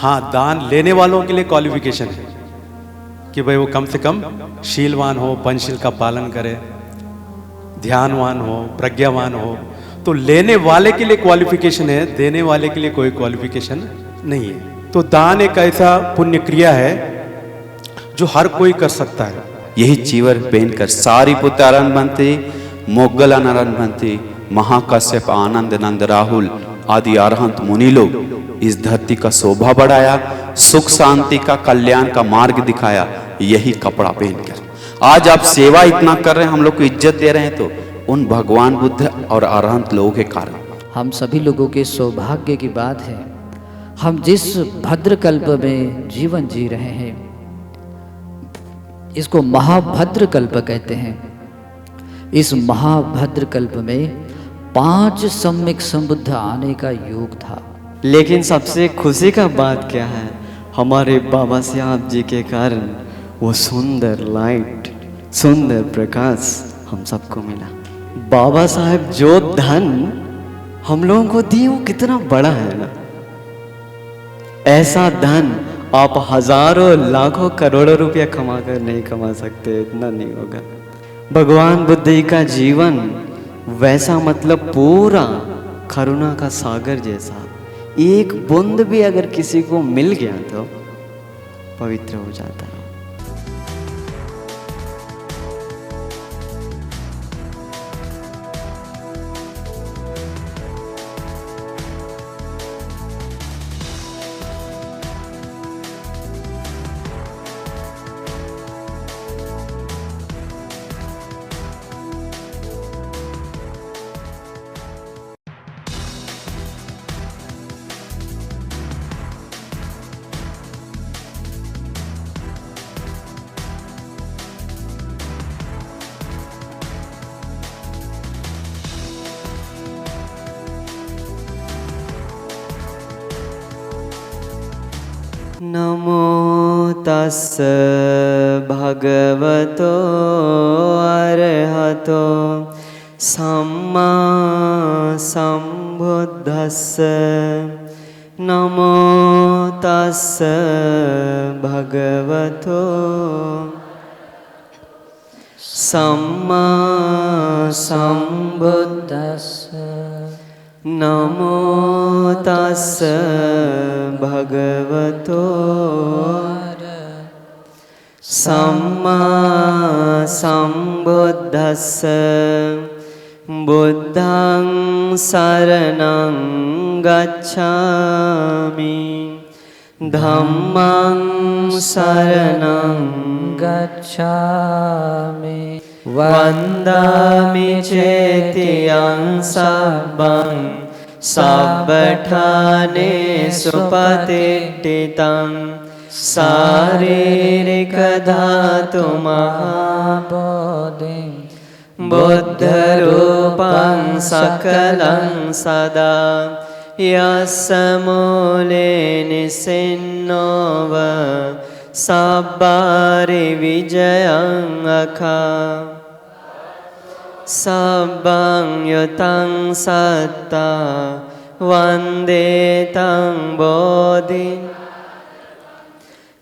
हाँ, दान लेने वालों के लिए क्वालिफिकेशन है कि भाई वो कम से कम शीलवान हो, पंचशील का पालन करे, ध्यानवान हो, प्रज्ञावान हो। तो लेने वाले के लिए क्वालिफिकेशन है, देने वाले के लिए कोई क्वालिफिकेशन नहीं है। तो दान एक ऐसा पुण्य क्रिया है जो हर कोई कर सकता है। यही चीवर पहनकर सारिपुत्र अरनबंती, मोग्गलन अरनबंती, महाकश्यप, आनंद नंद, राहुल आदि अरहंत मुनि लोग इस धरती का शोभा बढ़ाया, सुख शांति का, कल्याण का मार्ग दिखाया, यही कपड़ा पहनकर। आज आप सेवा इतना कर रहे हैं, हम लोग को इज्जत दे रहे हैं, तो उन भगवान बुद्ध और अरहंत लोगों के कारण। हम सभी लोगों के सौभाग्य की बात है, हम जिस भद्रकल्प में जीवन जी रहे हैं, इसको महाभद्रकल्प कहते हैं। इस महाभद्रकल्प में 5 सम्यक संबुद्ध आने का योग था। लेकिन सबसे खुशी का बात क्या है, हमारे बाबा साहब जी के कारण वो सुंदर लाइट, सुंदर प्रकाश हम सबको मिला। बाबा साहब जो धन हम लोगों को दिए वो कितना बड़ा है ना। ऐसा धन आप हजारों लाखों करोड़ों रुपया कमा कर नहीं कमा सकते, इतना नहीं होगा। भगवान बुद्ध जी का जीवन वैसा, मतलब पूरा करुणा का सागर जैसा। एक बूंद भी अगर किसी को मिल गया तो पवित्र हो जाता है। नमो तस्स भगवतो अरहतो सम्मा सम्बुद्धस्स। नमो तस्स भगवतो सम्मा सम्बुद्धस्स। नमो तस्स भगवतो सम्मा सम्बुद्धस्स। बुद्धं शरणं गच्छामि, धम्मं शरणं गच्छामि, वन्दामि चेतियं सब्बं सब्बठानेषु पतिष्ठितं। शारीरिकधातुमहाबोधिं बुद्धरूपं सकलं सदा। यस्य मूले निसिन्नो व सब्बारि विजयं अखा। सब्बं युतं सत्ता वन्दे तं बोधिम्।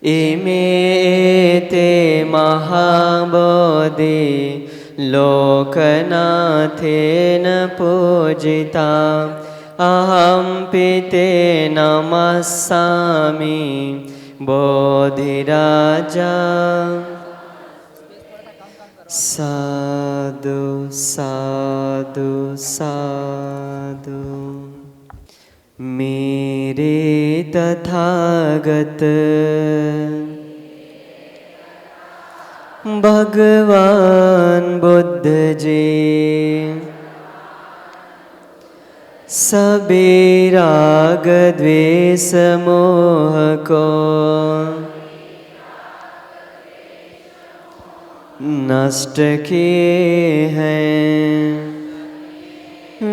इमे ते महाबोधि लोकनाथेन पूजिता। अहं पिते नमस्सामि बोधिराजा। साधु साधु साधु। मेरे तथागत भगवान बुद्ध जी सभी राग द्वेष मोह को नष्ट किए हैं।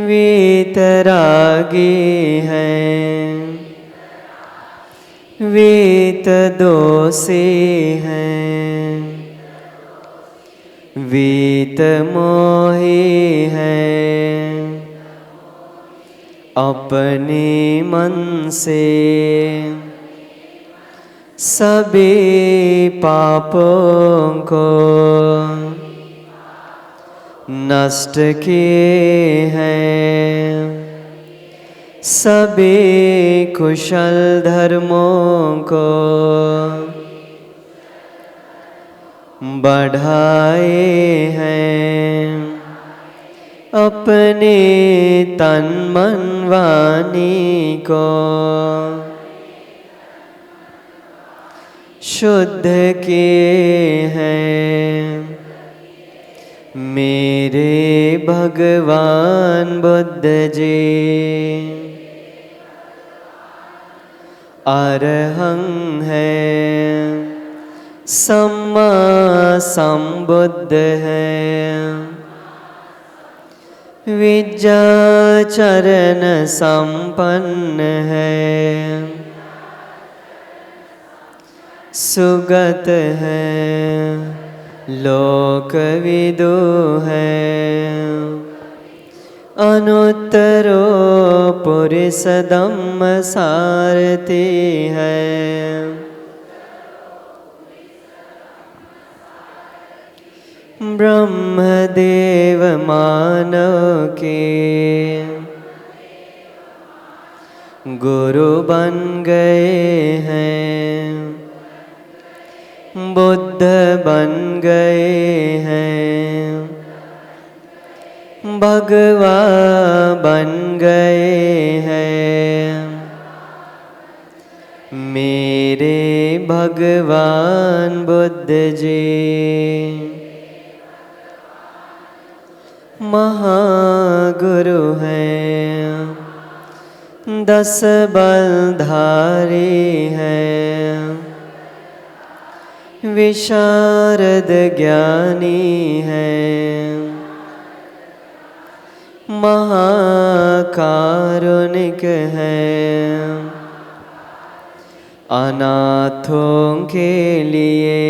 वीतरागी हैं, वीत दोषी हैं, वीत मोही हैं। अपने मन से सभी पापों को नष्ट किए हैं, सभी कुशल धर्मों को बढ़ाए हैं, अपने तन मन वाणी को शुद्ध किए हैं। मेरे भगवान बुद्ध जी अरहं है, सम्मा संबुद्ध है, विद्याचरण संपन्न है, सुगत है, लोकविदु है, अनुत्तरो पुरुष धम्म सारथी है, ब्रह्मदेव मानव के गुरु बन गए हैं, बुद्ध बन गए हैं, भगवा बन गए हैं। मेरे भगवान बुद्ध जी महागुरु हैं, 10 बलधारी हैं, विशारद ज्ञानी हैं, महाकारुणिक हैं, अनाथों के लिए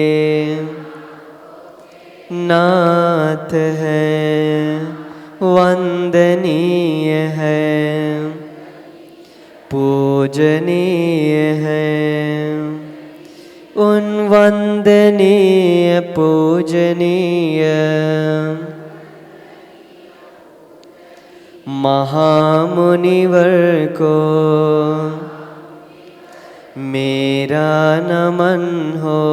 नाथ है, वंदनीय है, पूजनीय है, उन वंदनीय पूजनीय महामुनिवर को मेरा नमन हो।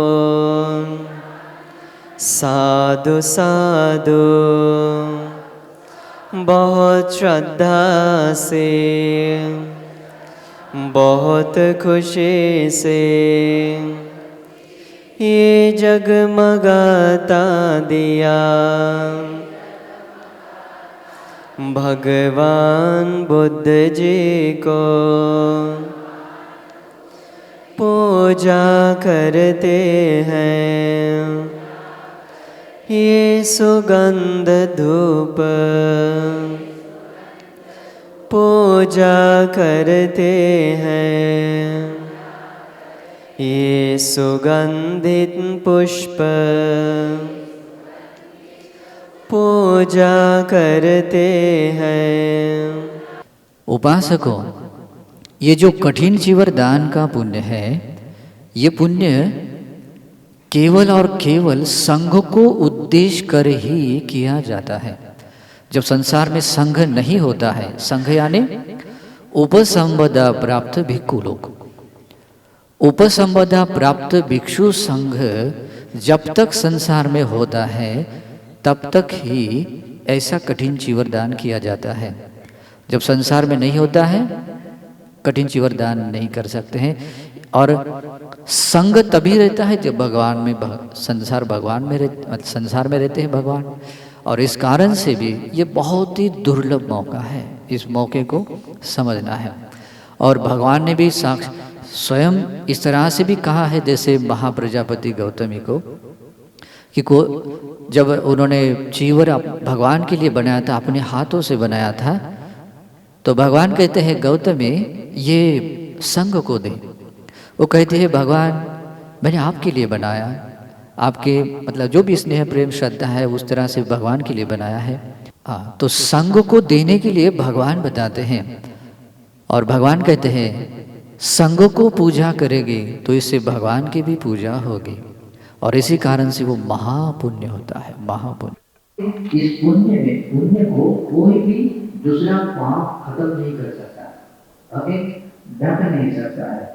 साधु साधु बहुत श्रद्धा से, बहुत खुशी से ये जगमगाता दिया भगवान बुद्ध जी को पूजा करते हैं। ये सुगंध धूप पूजा करते हैं, ये सुगंधित पुष्प पूजा करते हैं। उपासकों, ये जो कठिन चीवर दान का पुण्य है, ये पुण्य केवल और केवल संघ को उद्देश्य कर ही किया जाता है। जब संसार में संघ नहीं होता है, संघ यानी उपसंपदा प्राप्त भिक्षु लोग, उपसंपदा प्राप्त भिक्षु संघ जब तक संसार में होता है तब तक ही ऐसा कठिन चीवर दान किया जाता है। जब संसार में नहीं होता है कठिन चीवर दान नहीं कर सकते हैं। और संग तभी रहता है जब भगवान में संसार में रहते हैं भगवान। और इस कारण से भी ये बहुत ही दुर्लभ मौका है, इस मौके को समझना है। और भगवान ने भी स्वयं इस तरह से भी कहा है, जैसे महाप्रजापति गौतमी को कि जब उन्होंने चीवर भगवान के लिए बनाया था, अपने हाथों से बनाया था, तो भगवान कहते हैं गौतमी ये संग को दे। वो कहते हैं भगवान मैंने आपके लिए बनाया, आपके मतलब जो भी स्नेह प्रेम श्रद्धा है उस तरह से भगवान के लिए बनाया है। तो संग को देने के लिए भगवान बताते हैं। और भगवान कहते हैं संघ को पूजा करेंगे तो इससे भगवान की भी पूजा होगी, और इसी कारण से वो महापुण्य होता है, महापुण्य। इस पुण्य को कोई भी दूसरा पाप खत्म नहीं कर सकता, ओके, ढक नहीं सकता है।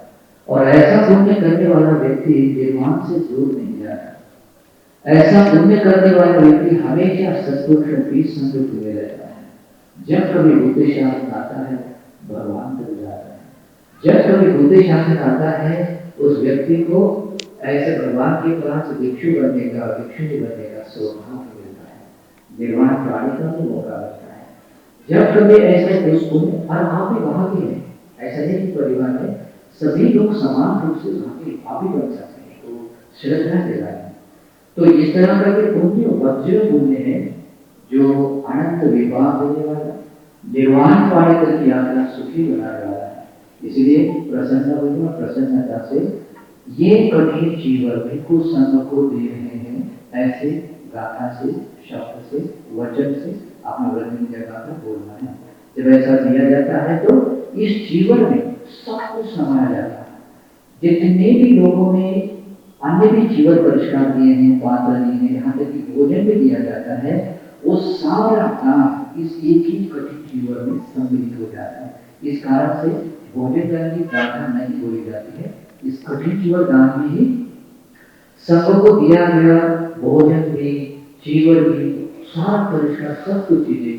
और ऐसा पुण्य करने वाला व्यक्ति निर्वाण से दूर नहीं जाता। ऐसा पुण्य करने वाला व्यक्ति हमेशा सत्पुरुष की संगत में रहता है। जब कभी बुद्धि शास्त्र आता है, भगवान तक जाता है। जब कभी बुद्धि शास्त्र आता है, उस व्यक्ति को ऐसे भगवान के पास भिक्षु बनने का, भिक्षुणी बनने का सौभाग्य मिलता है, निर्वाण प्राणी का भी मौका मिलता है। जब कभी ऐसे पुण्य, और आप भी वहां भी है, ऐसा नहीं कि परिवार में सभी लोग समान रूप से वहां भी बन सकते हैं, तो श्रद्धा के लायक। तो इस तरह का पुण्य वज्र पुण्य है, जो अनंत विवाह देने वाला, निर्वाण पाने तक की यात्रा सुखी बनाने वाला है। इसलिए प्रसन्नता से ये कठिन जीवन भिक्षु संघ को दे रहे हैं, ऐसे गाथा से, शब्द से, वचन से अपना व्रत की जगह पर बोलना है। जब ऐसा दिया जाता है तो इस जीवन में सब कुछ समाया जाता है। जितने भी लोगों ने अन्य भी जीवन परिष्कार दिए हैं, पात्र दिए हैं, यहाँ तक कि भोजन भी दिया जाता है, वो सारा काम इस एक ही कठिन जीवन में सम्मिलित हो जाता है। इस कारण से भोजन दान की प्रार्थना नहीं बोली जाती है। इस कठिन जीवन दान में ही सबको दिया गया भोजन भी, जीवन भी, सारा परिष्कार, सब कुछ चीजें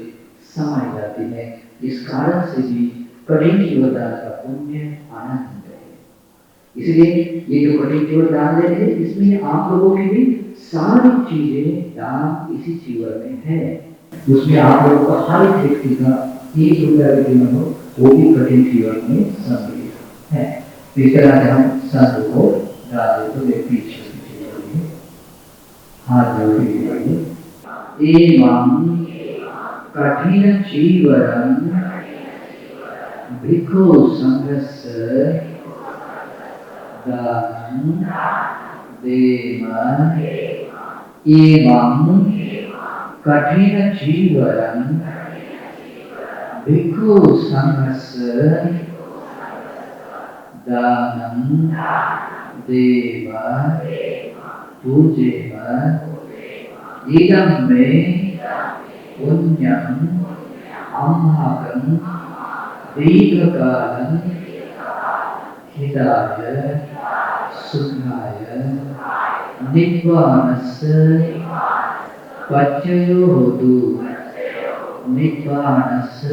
समाई जाती है। इस कारण से भी कठिन जीवन दान का पुण्य आनंद है। इसलिए ये जो कठिन जीवन दान दे रहे हैं, इसमें आप लोगों की भी सारी चीजें दान इसी जीवन में है। उसमें आप लोगों का हर एक व्यक्ति का 1 रुपया भी कीमत हो, वो भी कठिन जीवन में सम्मिलित है। इस तरह से हम संत को दान दे तो व्यक्ति हाथ जोड़ के एवं कठिन जीवन भिक्षु संघस्य दानं देमः। एवं कठिन जीवन भिक्षु संघस्य दानं देमः पूजेमः। इदं मे पुण्यम् अम्माकं दीर्घकालं हिताय सुखाय निब्बाणस्य पच्चयो होतु। निब्बाणस्य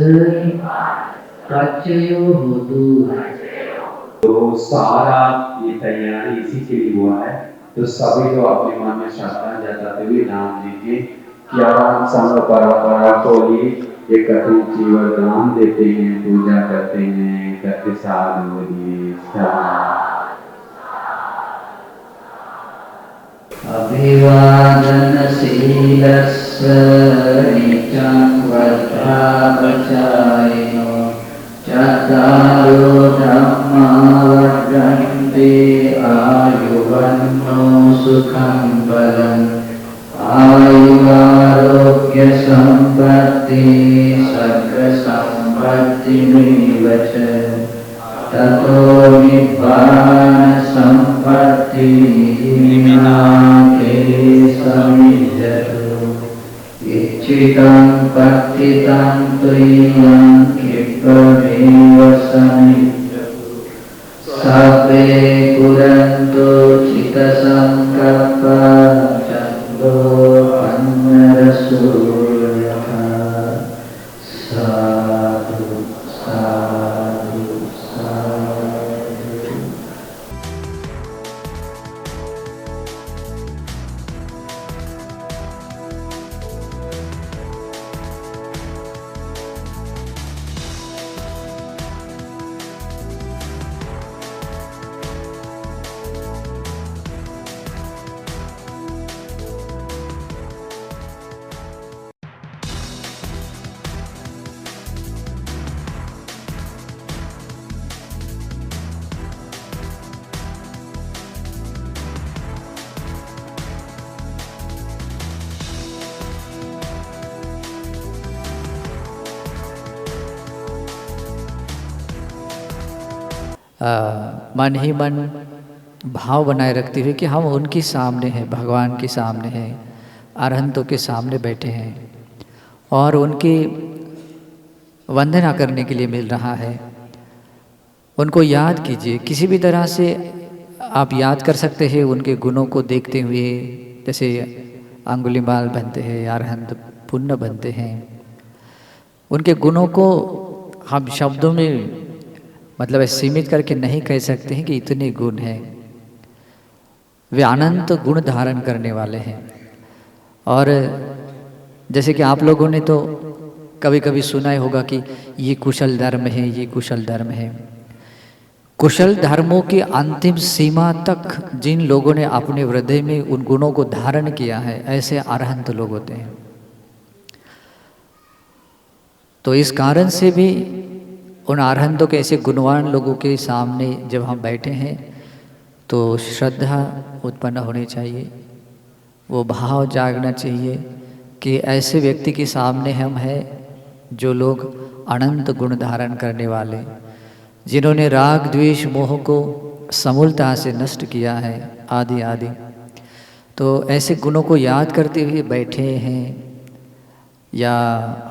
पच्चयो होतु। तो सारा ये तैयारी इसी के लिए हुआ है। तो सभी लोग अपने मन में श्रद्धा जताते हुए नाम लीजिए कि अब हम संघ परंपरा को ही ये कठिन जीवन दान देते हैं, पूजा करते हैं, करके साथ बोलिए। अभिवादन शीलस्य नित्यं वज्रापचारिणो चत्वारो धम्मा वर्धन्ते आयुवन्नो सुखं बलम्। आयुरारोग्य संपत्ति सर्ग संपत्तिमेव च ततो निब्बाण संपत्ति विनाके समिज्जतु। इच्छितं पतितं तुयं क्षिप्रमेव समिज्जतु। सर्वे कुर्वन्तु चित्तसंकल्पः चन्द्रो अन्नरसो मन ही मन भाव बनाए रखते हुए कि हम उनके सामने हैं, भगवान के सामने हैं, अरहंतों के सामने बैठे हैं और उनकी वंदना करने के लिए मिल रहा है। उनको याद कीजिए, किसी भी तरह से आप याद कर सकते हैं उनके गुणों को देखते हुए। जैसे अंगुलीमाल बनते हैं, अरहंत पुण्य बनते हैं। उनके गुणों को हम शब्दों में मतलब सीमित करके नहीं कह सकते हैं कि इतने गुण हैं। वे अनंत गुण धारण करने वाले हैं। और जैसे कि आप लोगों ने तो कभी कभी सुना ही होगा कि ये कुशल धर्म है, ये कुशल धर्म है। कुशल धर्मों की अंतिम सीमा तक जिन लोगों ने अपने हृदय में उन गुणों को धारण किया है, ऐसे अरहंत लोग होते हैं। तो इस कारण से भी उन अरहंतों के ऐसे गुणवान लोगों के सामने जब हम बैठे हैं तो श्रद्धा उत्पन्न होनी चाहिए, वो भाव जागना चाहिए कि ऐसे व्यक्ति के सामने हम हैं जो लोग अनंत गुण धारण करने वाले, जिन्होंने राग द्वेष मोह को समूलता से नष्ट किया है, आदि आदि। तो ऐसे गुणों को याद करते हुए बैठे हैं या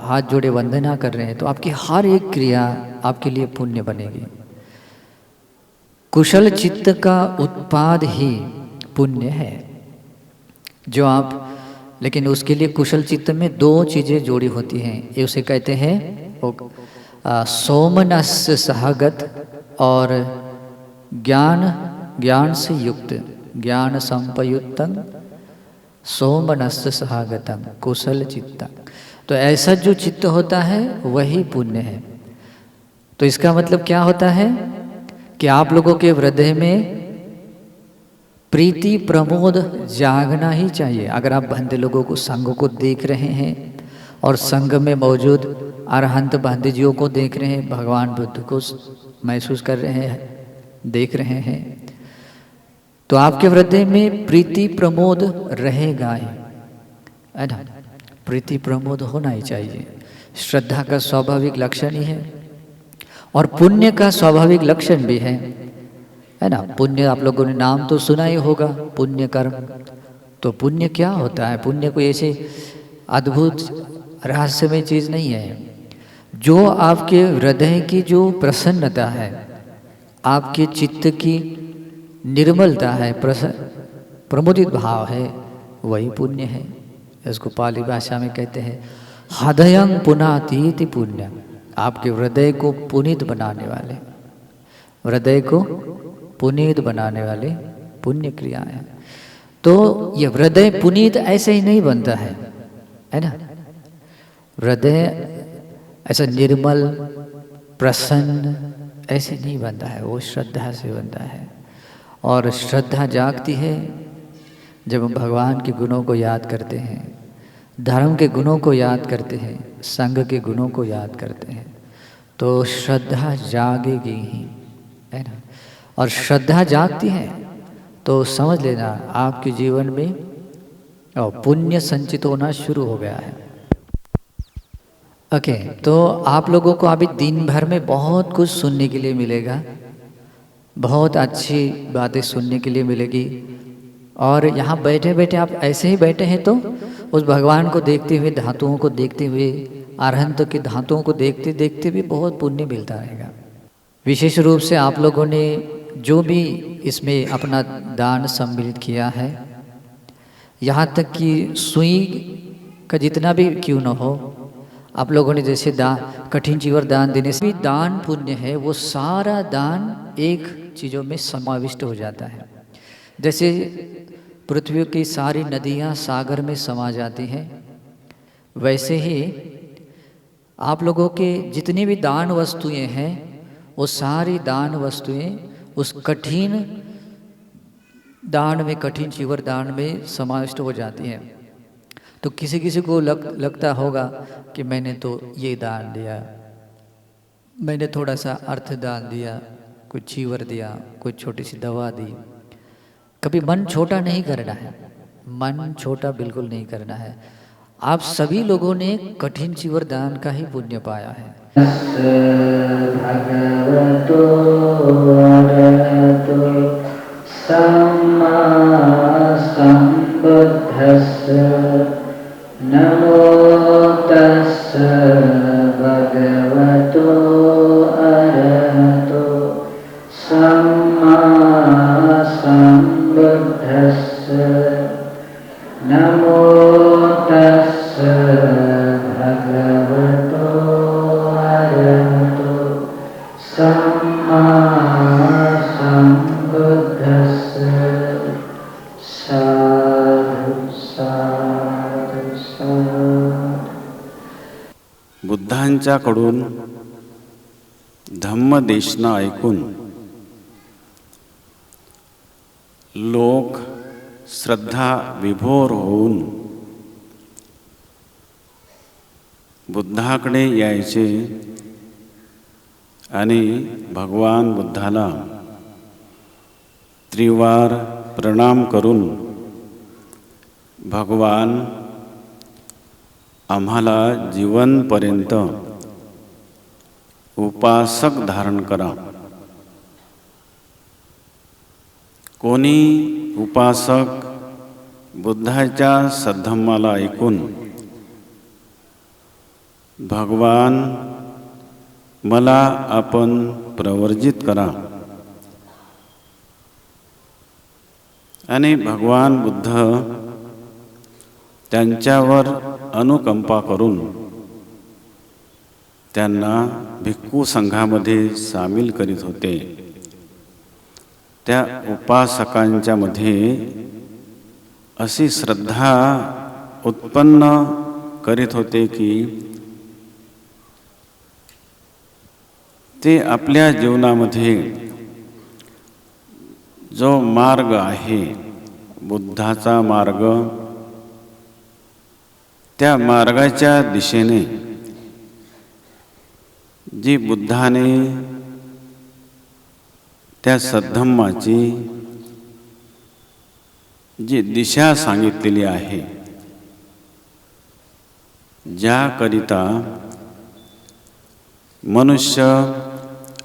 हाथ जोड़े वंदना कर रहे हैं तो आपकी हर एक क्रिया आपके लिए पुण्य बनेगी। कुशल चित्त का उत्पाद ही पुण्य है जो आप, लेकिन उसके लिए कुशल चित्त में दो चीज़ें जोड़ी होती हैं। ये उसे कहते हैं सोमनस्य सहगत और ज्ञान से युक्त, ज्ञान संपयुक्तम सोमनस्य सहगतम कुशल चित्त। तो ऐसा जो चित्त होता है वही पुण्य है। तो इसका मतलब क्या होता है कि आप लोगों के हृदय में प्रीति प्रमोद जागना ही चाहिए। अगर आप बंधे लोगों को, संघ को देख रहे हैं और संघ में मौजूद अरहंत बंधेजियों को देख रहे हैं, भगवान बुद्ध को महसूस कर रहे हैं, देख रहे हैं, तो आपके हृदय में प्रीति प्रमोद रहेगा ही, है ना। प्रीति प्रमोद होना ही चाहिए। श्रद्धा का स्वाभाविक लक्षण ही है और पुण्य का स्वाभाविक लक्षण भी है ना। पुण्य आप लोगों ने नाम तो सुना ही होगा, पुण्य कर्म। तो पुण्य क्या होता है? पुण्य कोई ऐसे अद्भुत रहस्यमय चीज़ नहीं है। जो आपके हृदय की जो प्रसन्नता है, आपके चित्त की निर्मलता है, प्रमुदित भाव है, वही पुण्य है। इसको पाली भाषा में कहते हैं हृदयं पुनातीति पुण्य। आपके हृदय को पुनीत बनाने वाले, हृदय को पुनीत बनाने वाले पुण्य क्रियाएं। तो ये हृदय पुनीत ऐसे ही नहीं बनता है ना। हृदय ऐसा निर्मल प्रसन्न ऐसे नहीं बनता है, वो श्रद्धा से बनता है। और श्रद्धा जागती है जब हम भगवान के गुणों को याद करते हैं, धर्म के गुणों को याद करते हैं, संघ के गुणों को याद करते हैं, तो श्रद्धा जागेगी ही, है ना। और श्रद्धा जागती है तो समझ लेना आपके जीवन में पुण्य संचित होना शुरू हो गया है। ओके, तो आप लोगों को अभी दिन भर में बहुत कुछ सुनने के लिए मिलेगा, बहुत अच्छी बातें सुनने के लिए मिलेगी। और यहाँ बैठे बैठे आप ऐसे ही बैठे हैं तो उस भगवान को देखते हुए, धातुओं को देखते हुए, अरहंत की धातुओं को देखते देखते भी बहुत पुण्य मिलता रहेगा। विशेष रूप से आप लोगों ने जो भी इसमें अपना दान सम्मिलित किया है, यहाँ तक कि सुई का जितना भी क्यों न हो, आप लोगों ने जैसे कठिन चीवर दान देने से भी दान पुण्य है, वो सारा दान एक चीज़ों में समाविष्ट हो जाता है। जैसे पृथ्वी की सारी नदियाँ सागर में समा जाती हैं, वैसे ही आप लोगों के जितनी भी दान वस्तुएं हैं, वो सारी दान वस्तुएं उस कठिन दान में, कठिन चीवर दान में समाविष्ट हो जाती हैं। तो किसी किसी को लगता होगा कि मैंने तो ये दान दिया, मैंने थोड़ा सा अर्थ दान दिया, कुछ चीवर दिया, कोई छोटी सी दवा दी। कभी मन छोटा नहीं करना है, मन छोटा बिल्कुल नहीं करना है। आप सभी लोगों ने कठिन चीवर दान का ही पुण्य पाया है। भगवतो अरहतो सम्मा सम्बुद्धस्स नमो तस्स भगवतो अरहतो सम्मा सम्बुद्धस्स नमो तस्स भगवतो अरहतो सम्मा सम्बुद्धस्स साधु साधु साधु। बुद्धांच्याकडून धम्मदेशना ऐकून लोक श्रद्धा विभोर होऊन बुद्धाकडे यायचे आणि भगवान बुद्धाला त्रिवार प्रणाम करून, भगवान आम्हाला जीवनपर्यंत उपासक धारण करा। कोणी उपासक बुद्धाच्या सद्धम्माला ऐकून, भगवान मला आपण प्रवर्जित करा, आणि भगवान बुद्ध त्यांच्यावर अनुकंपा करून त्यांना भिक्खू संघामध्ये सामील करीत होते। त्या उपासकांच्या मध्ये अशी श्रद्धा उत्पन्न करीत होते की ते आपल्या जीवनामध्ये जो मार्ग आहे बुद्धाचा मार्ग, त्या मार्गाच्या दिशेने जी बुद्धाने त्या सद्धम्माची जी दिशा सांगितलेली आहे, ज्याकरिता मनुष्य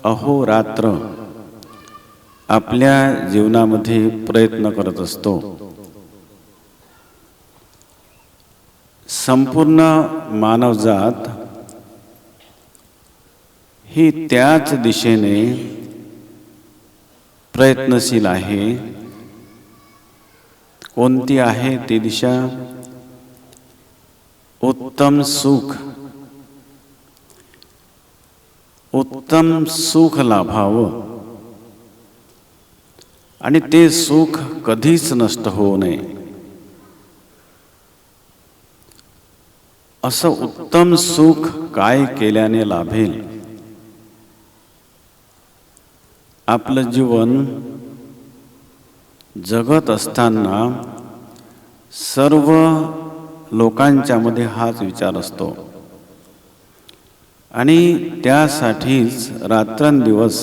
अहोरात्र आपल्या जीवनामध्ये प्रयत्न करत असतो, संपूर्ण मानवजात ही त्याच दिशेने प्रयत्नशील आहे। कोणती आहे ती दिशा? उत्तम सुख, उत्तम सुख लाभावं आणि ते सुख कधीच नष्ट होऊ नये, असं उत्तम सुख काय केल्याने लाभेल? आपलं जीवन जगत असताना सर्व लोकांच्या मध्ये हाच विचार असतो आणि त्यासाठीच रात्रंदिवस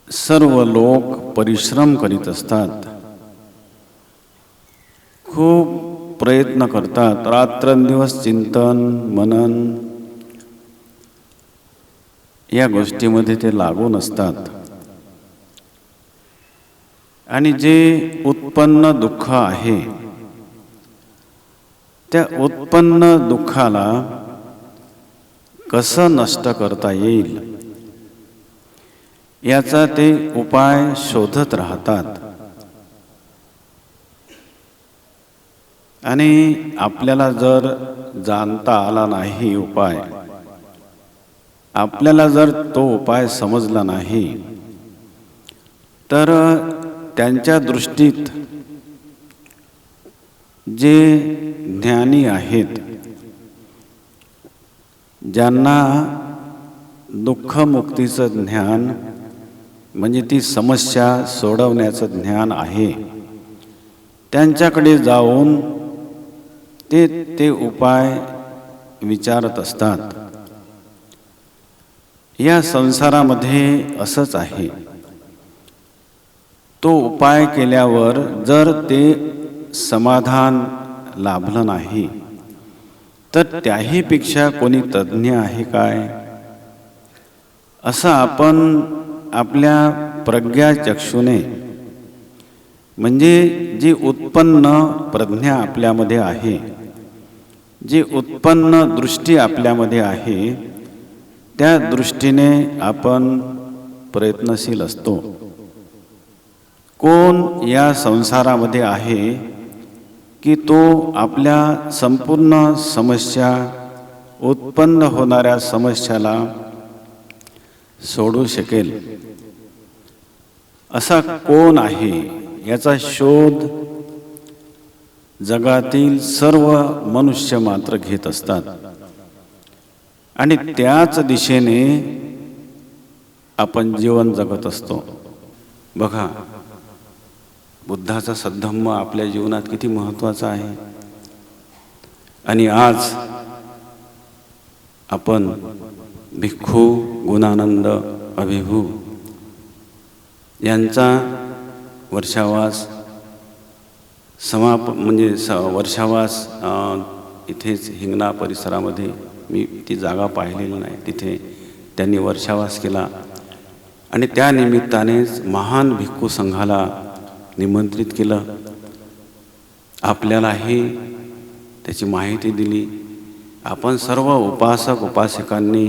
सर्व लोक परिश्रम करीत असतात, खूप प्रयत्न करतात, रात्रंदिवस चिंतन मनन या गोष्टीमध्ये ते लागून असतात। आणि जे उत्पन्न दुःख आहे त्या उत्पन्न दुःखाला कसं नष्ट करता येईल याचा ते उपाय शोधत राहतात। आणि आपल्याला जर जाणता आला नाही उपाय, आपल्याला जर तो उपाय समजला नाही तर त्यांच्या दृष्टीत जे ज्ञानी आहेत, ज्यांना दुःखमुक्तीचं ज्ञान म्हणजे ती समस्या सोडवण्याचं ज्ञान आहे, त्यांच्याकडे जाऊन ते उपाय विचारत असतात। या संसारामध्ये असंच आहे, तो उपाय केल्यावर जर ते समाधान लाभलं नाही तर त्याहीपेक्षा कोणी तज्ज्ञ आहे काय, असं आपण आपल्या प्रज्ञाचक्षुने म्हणजे जी उत्पन्न प्रज्ञा आपल्यामध्ये आहे, जी उत्पन्न दृष्टी आपल्यामध्ये आहे, त्या दृष्टीने आपण प्रयत्नशील असतो. कोण या संसारामध्ये आहे की तो आपल्या संपूर्ण समस्या, उत्पन्न होणाऱ्या समस्याला सोडू शकेल, असा कोण आहे याचा शोध जगातील सर्व मनुष्य मात्र घेत असतात. आणि त्याच दिशेने आपण जीवन जगत असतो. बघा, बुद्धाचा सद्धम्म आपल्या जीवनात किती महत्त्वाचा आहे. आणि आज आपण भिक्खू गुणानंद अभिभू यांचा वर्षावास वर्षावास इथेच हिंगणा परिसरामध्ये, मी ती जागा पाहिलेली नाही, तिथे त्यांनी वर्षावास केला. आणि त्या निमित्तानेच महान भिक्खू संघाला निमंत्रित केलं. आपल्यालाही त्याची माहिती दिली. आपण सर्व उपासक उपासिकांनी,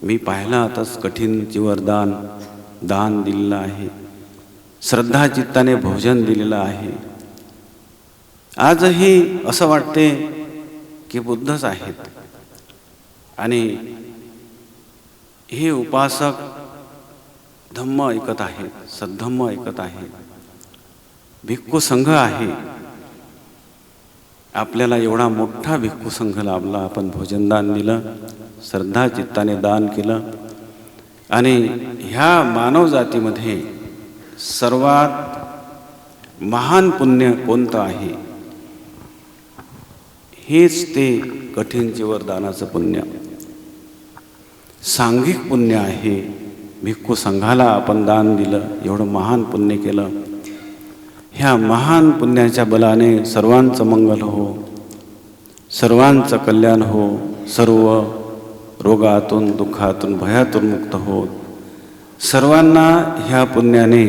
मी पाहिलं आताच कठीण चिवरदान दान दिलेलं आहे, श्रद्धाचित्ताने भोजन दिलेलं आहे. आजही असं वाटते की बुद्धच आहेत. आणि हे उपासक धम्म ऐकत आहेत, सद्धम्म ऐकत आहेत, भिक्खू संघ आहे. आपल्याला एवढा मोठा भिक्खू संघ लाभला. आपण भोजनदान दिलं, श्रद्धाचित्ताने दान केलं. आणि ह्या मानवजातीमध्ये सर्वात महान पुण्य कोणतं आहे, हेच ते कठीण चिवरदानाचं पुण्य, सांघिक पुण्य आहे. भिक्खू संघाला आपण दान दिलं, एवढं महान पुण्य केलं. ह्या महान पुण्याच्या बलाने सर्वांचं मंगल हो, सर्वांचं कल्याण हो, सर्व रोगातून दुःखातून भयातून मुक्त हो, सर्वांना ह्या पुण्याने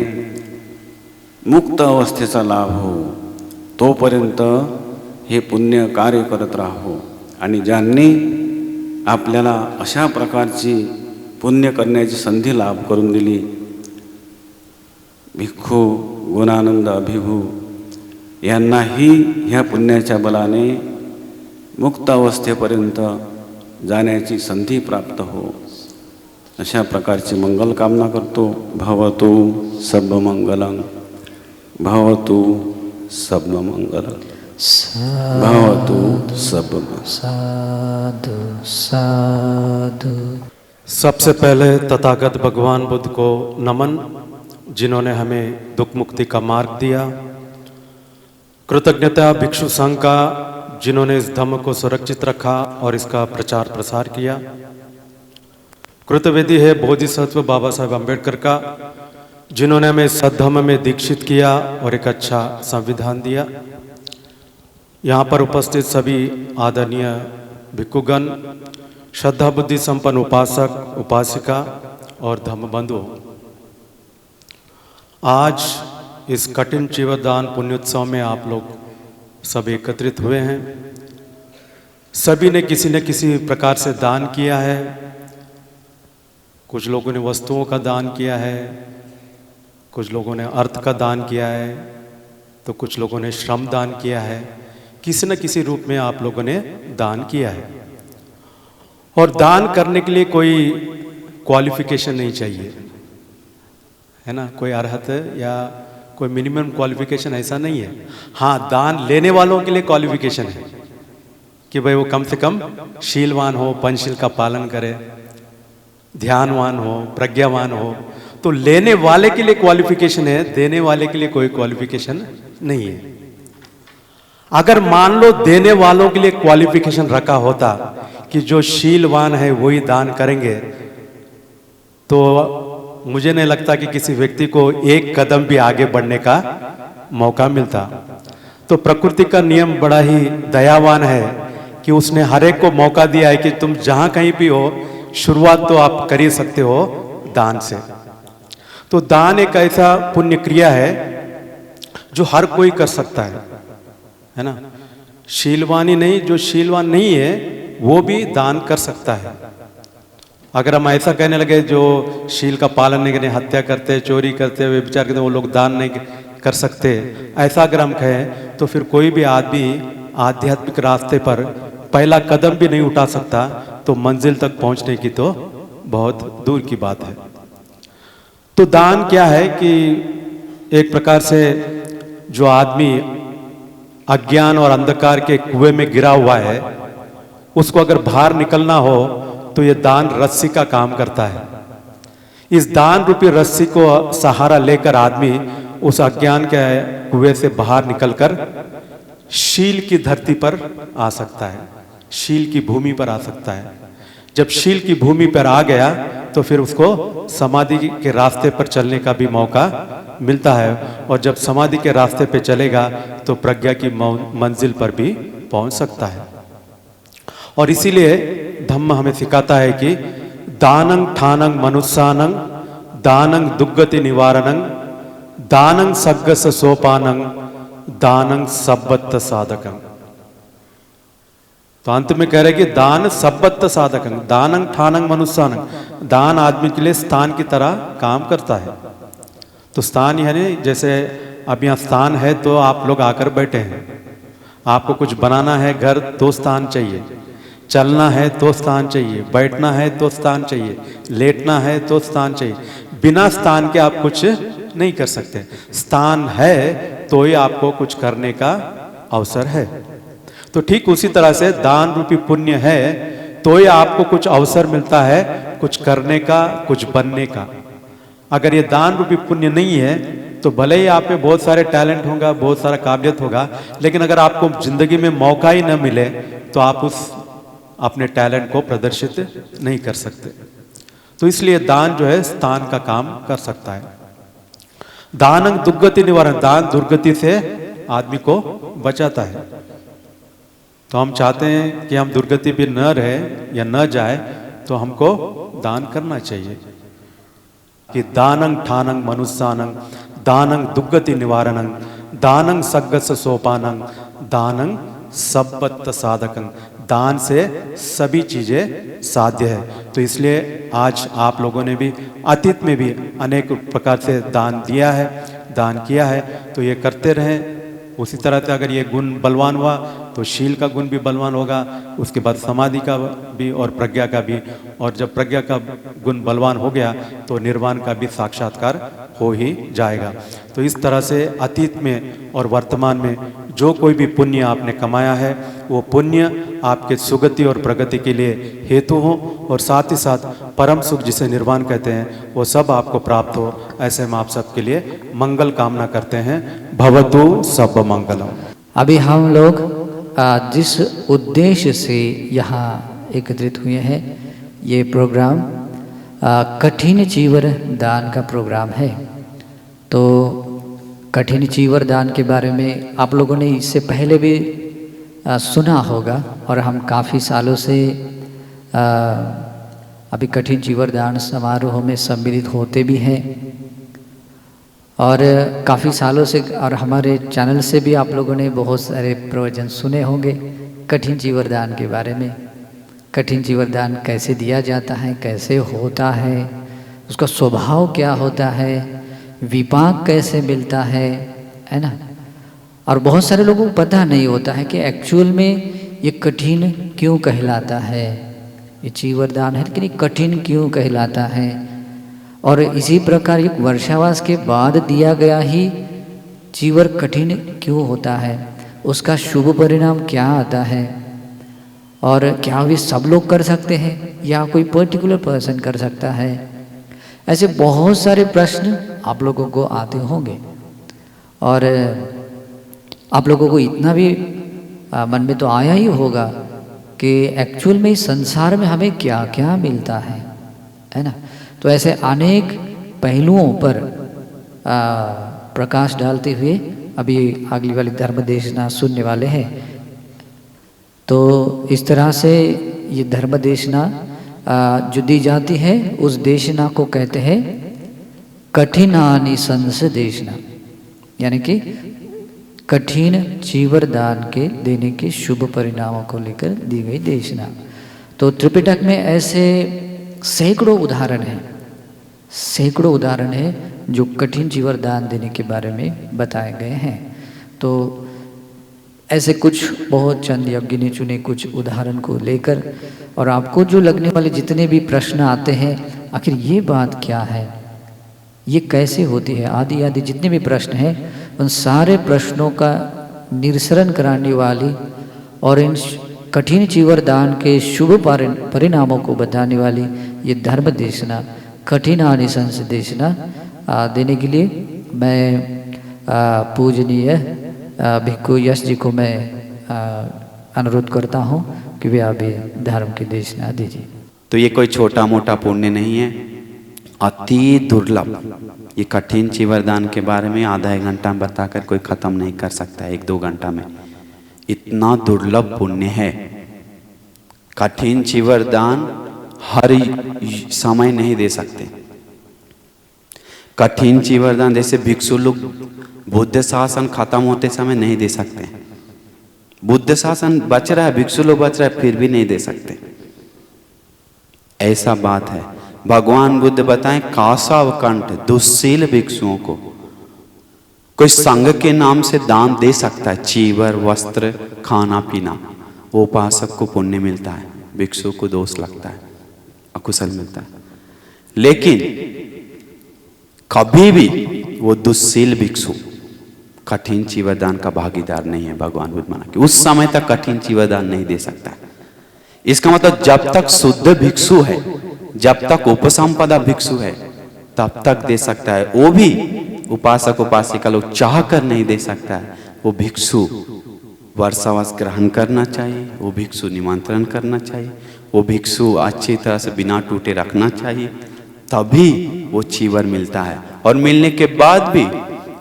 मुक्त अवस्थेचा लाभ हो. तोपर्यंत हे पुण्य कार्य करत राहो. आणि ज्यांनी आपल्याला अशा प्रकारची पुण्य करण्याची संधी लाभ करून दिली, भिक्खू गुणानंद अभिभू यांनाही ह्या पुण्याच्या बलाने मुक्त अवस्थेपर्यंत जाण्याची संधी प्राप्त हो, अशा प्रकारची मंगल कामना करतो. भवतु सर्वमंगलं, भवतु सर्वमंगलं, भवतु सर्वमंगलं. साधु साधु. सबसे पहले तथागत भगवान बुद्ध को नमन, जिन्होंने हमें दुख मुक्ति का मार्ग दिया. कृतज्ञता भिक्षु संघ का, जिन्होंने इस धम्म को सुरक्षित रखा और इसका प्रचार प्रसार किया. कृतवेदी है बोधिसत्व बाबा साहेब अम्बेडकर का, जिन्होंने हमें सद्धम्म में दीक्षित किया और एक अच्छा संविधान दिया. यहाँ पर उपस्थित सभी आदरणीय भिक्षुगण, श्रद्धा बुद्धि संपन्न उपासक उपासिका और धम्म बंधु, आज इस कठिन जीवदान पुण्योत्सव में आप लोग सब एकत्रित हुए हैं. सभी ने किसी न किसी प्रकार से दान किया है. कुछ लोगों ने वस्तुओं का दान किया है, कुछ लोगों ने अर्थ का दान किया है, तो कुछ लोगों ने श्रम दान किया है. किसी न किसी रूप में आप लोगों ने दान किया है. और दान करने के लिए कोई क्वालिफिकेशन नहीं चाहिए, है ना, कोई अर्हत या कोई मिनिमम क्वालिफिकेशन ऐसा नहीं है. हाँ, दान लेने वालों के लिए क्वालिफिकेशन है कि भाई वो कम से कम शीलवान हो, पंचशील का पालन करे, ध्यानवान हो, प्रज्ञावान हो. तो लेने वाले के लिए क्वालिफिकेशन है, देने वाले के लिए कोई क्वालिफिकेशन नहीं है. अगर मान लो देने वालों के लिए क्वालिफिकेशन रखा होता कि जो शीलवान है वही दान करेंगे, तो मुझे नहीं लगता कि किसी व्यक्ति को एक कदम भी आगे बढ़ने का मौका मिलता. तो प्रकृति का नियम बड़ा ही दयावान है कि उसने हर एक को मौका दिया है कि तुम जहां कहीं भी हो, शुरुआत तो आप कर ही सकते हो दान से। तो दान एक ऐसा पुण्य क्रिया है जो हर कोई कर सकता है ना। शीलवान ही नहीं, जो शीलवान नहीं है वो भी दान कर सकता है। अगर हम ऐसा कहने लगे जो शील का पालन नहीं करते, हत्या करते, चोरी करते, व्यभिचार करते, वो लोग दान नहीं कर सकते, ऐसा अगर हम कहें तो फिर कोई भी आदमी आध्यात्मिक रास्ते पर पहला कदम भी नहीं उठा सकता, तो मंजिल तक पहुंचने की तो बहुत दूर की बात है। तो दान क्या है कि एक प्रकार से जो आदमी अज्ञान और अंधकार के कुएं में गिरा हुआ है, उसको अगर बाहर निकलना हो तो ये दान रस्सी का काम करता है। इस दान रूपी रस्सी को सहारा लेकर आदमी उस अज्ञान के कुएं से बाहर निकलकर शील की धरती पर आ सकता है, शील की भूमि पर आ सकता है। जब शील की भूमि पर आ गया तो फिर उसको समाधि के रास्ते पर चलने का भी मौका मिलता है, और जब समाधि के रास्ते पे चलेगा तो प्रज्ञा की मंजिल पर भी पहुंच सकता है। और इसीलिए धम्म हमें सिखाता है कि दानं ठानं मनुष्यानं दानं दुग्गति निवारणं दानं सग्गस सोपानं दानं सब्बत्त साधकं। तो अंत में कह रहे कि दान सब्बत्त साधकं, दानं ठानं मनुष्यानं, दान आदमी के लिए स्थान की तरह काम करता है। तो स्थान यानी जैसे अब यहाँ स्थान है तो आप लोग आकर बैठे हैं, आपको कुछ बनाना है घर तो स्थान चाहिए, चलना है तो स्थान चाहिए, बैठना है तो स्थान चाहिए, लेटना है तो स्थान चाहिए। बिना स्थान के आप कुछ नहीं कर सकते। स्थान है तो ही आपको कुछ करने का अवसर है। तो ठीक उसी तरह से दान रूपी पुण्य है तो ही आपको कुछ अवसर मिलता है कुछ करने का, कुछ बनने का। अगर ये दान रूपी पुण्य नहीं है तो भले ही आप में बहुत सारे टैलेंट होगा, बहुत सारा काबिलियत होगा, लेकिन अगर आपको जिंदगी में मौका ही न मिले तो आप उस अपने टैलेंट को प्रदर्शित नहीं कर सकते। तो इसलिए दान जो है स्थान का काम कर सकता है। दानं दुर्गति निवारण, दान दुर्गति से आदमी को बचाता है। तो हम चाहते हैं कि हम दुर्गति भी न रहे या न जाए, तो हमको दान करना चाहिए कि दानं ठानं मनुष्यानं दानं दुर्गति निवारणं दानं सग्गस सोपानं दानं सब्बत्त साधकं। दान से सभी चीजें साध्य है। तो इसलिए आज आप लोगों ने भी अतीत में भी अनेक प्रकार से दान दिया है, दान किया है, तो ये करते रहें। उसी तरह से अगर ये गुण बलवान हुआ तो शील का गुण भी बलवान होगा, उसके बाद समाधि का भी और प्रज्ञा का भी, और जब प्रज्ञा का गुण बलवान हो गया तो निर्वाण का भी साक्षात्कार हो ही जाएगा। तो इस तरह से अतीत में और वर्तमान में जो कोई भी पुण्य आपने कमाया है वो पुण्य आपके सुगति और प्रगति के लिए हेतु हो, और साथ ही साथ परम सुख जिसे निर्वाण कहते हैं वो सब आपको प्राप्त हो। ऐसे हम आप सबके लिए मंगल कामना करते हैं। भवतु सब मंगलम। अभी हम लोग जिस उद्देश्य से यहाँ एकत्रित हुए हैं, ये प्रोग्राम कठिन चीवर दान का प्रोग्राम है। तो कठिन चीवर दान के बारे में आप लोगों ने इससे पहले भी सुना होगा, और हम काफ़ी सालों से अभी कठिन चीवर दान समारोह में सम्मिलित होते भी हैं, और काफ़ी सालों से, और हमारे चैनल से भी आप लोगों ने बहुत सारे प्रवचन सुने होंगे कठिन चीवर दान के बारे में। कठिन चीवर दान कैसे दिया जाता है, कैसे होता है, उसका स्वभाव क्या होता है, विपाक कैसे मिलता है ना। और बहुत सारे लोगों को पता नहीं होता है कि एक्चुअल में ये कठिन क्यों कहलाता है, ये चीवर दान है लेकिन ये कठिन क्यों कहलाता है। और इसी प्रकार एक वर्षावास के बाद दिया गया ही चीवर कठिन क्यों होता है, उसका शुभ परिणाम क्या आता है, और क्या वे सब लोग कर सकते हैं या कोई पर्टिकुलर पर्सन कर सकता है। ऐसे बहुत सारे प्रश्न आप लोगों को आते होंगे, और आप लोगों को इतना भी मन में तो आया ही होगा कि एक्चुअल में इस संसार में हमें क्या क्या मिलता है ना। तो ऐसे अनेक पहलुओं पर प्रकाश डालते हुए अभी अगली वाली धर्म देशना सुनने वाले हैं। तो इस तरह से ये धर्म देशना जो दी जाती है, उस देशना को कहते हैं कठिनानि संस देशना, यानी कि कठिन चीवर दान के देने के शुभ परिणामों को लेकर दी गई देशना। तो त्रिपिटक में ऐसे सैकड़ों उदाहरण हैं, सैकड़ों उदाहरण हैं जो कठिन चीवर दान देने के बारे में बताए गए हैं। तो ऐसे कुछ बहुत चंद या गिने चुने कुछ उदाहरण को लेकर, और आपको जो लगने वाले जितने भी प्रश्न आते हैं, आखिर ये बात क्या है, ये कैसे होती है, आदि आदि जितने भी प्रश्न हैं, उन सारे प्रश्नों का निरसरण कराने वाली और इन कठिन चीवर दान के शुभ परिणामों को बताने वाली ये धर्म देशना, कठिनानि संस देशना देने के लिए मैं पूजनीय भिक्खु यश जी को मैं अनुरोध करता हूँ कि वे अभी धर्म की देशना दीजिए। तो ये कोई छोटा मोटा पुण्य नहीं है, अति दुर्लभ। ये कठिन चीवरदान के बारे में आधा एक घंटा में बताकर कोई खत्म नहीं कर सकता, 1-2 घंटा में। इतना दुर्लभ पुण्य है। कठिन चीवरदान हर समय नहीं दे सकते। कठिन चीवरदान जैसे भिक्षु लोग बुद्ध शासन खत्म होते समय नहीं दे सकते। बुद्ध शासन बच रहा है, भिक्षु लोग बच रहा है, फिर भी नहीं दे सकते। ऐसा बात है। भगवान बुद्ध बताएं, कासावकंठ दुस्सील भिक्षुओं को कोई संघ के नाम से दान दे सकता है, चीवर, वस्त्र, खाना पीना, वो उपासक को पुण्य मिलता है, भिक्षु को दोष लगता है, अकुशल मिलता है। लेकिन कभी भी वो दुस्सील भिक्षु कठिन चीवरदान का भागीदार नहीं है। भगवान बुद्ध माना कि उस समय तक कठिन चीवरदान नहीं दे सकता। इसका मतलब जब तक शुद्ध भिक्षु है, जब तक उपसंपदा भिक्षु है, तब तक दे सकता है। वो भी उपासक उपासिका लोग चाह कर नहीं दे सकता है। वो भिक्षु वर्षावास ग्रहण करना चाहिए, वो भिक्षु निमंत्रण करना चाहिए, वो भिक्षु अच्छी तरह से बिना टूटे रखना चाहिए, तभी वो चीवर मिलता है। और मिलने के बाद भी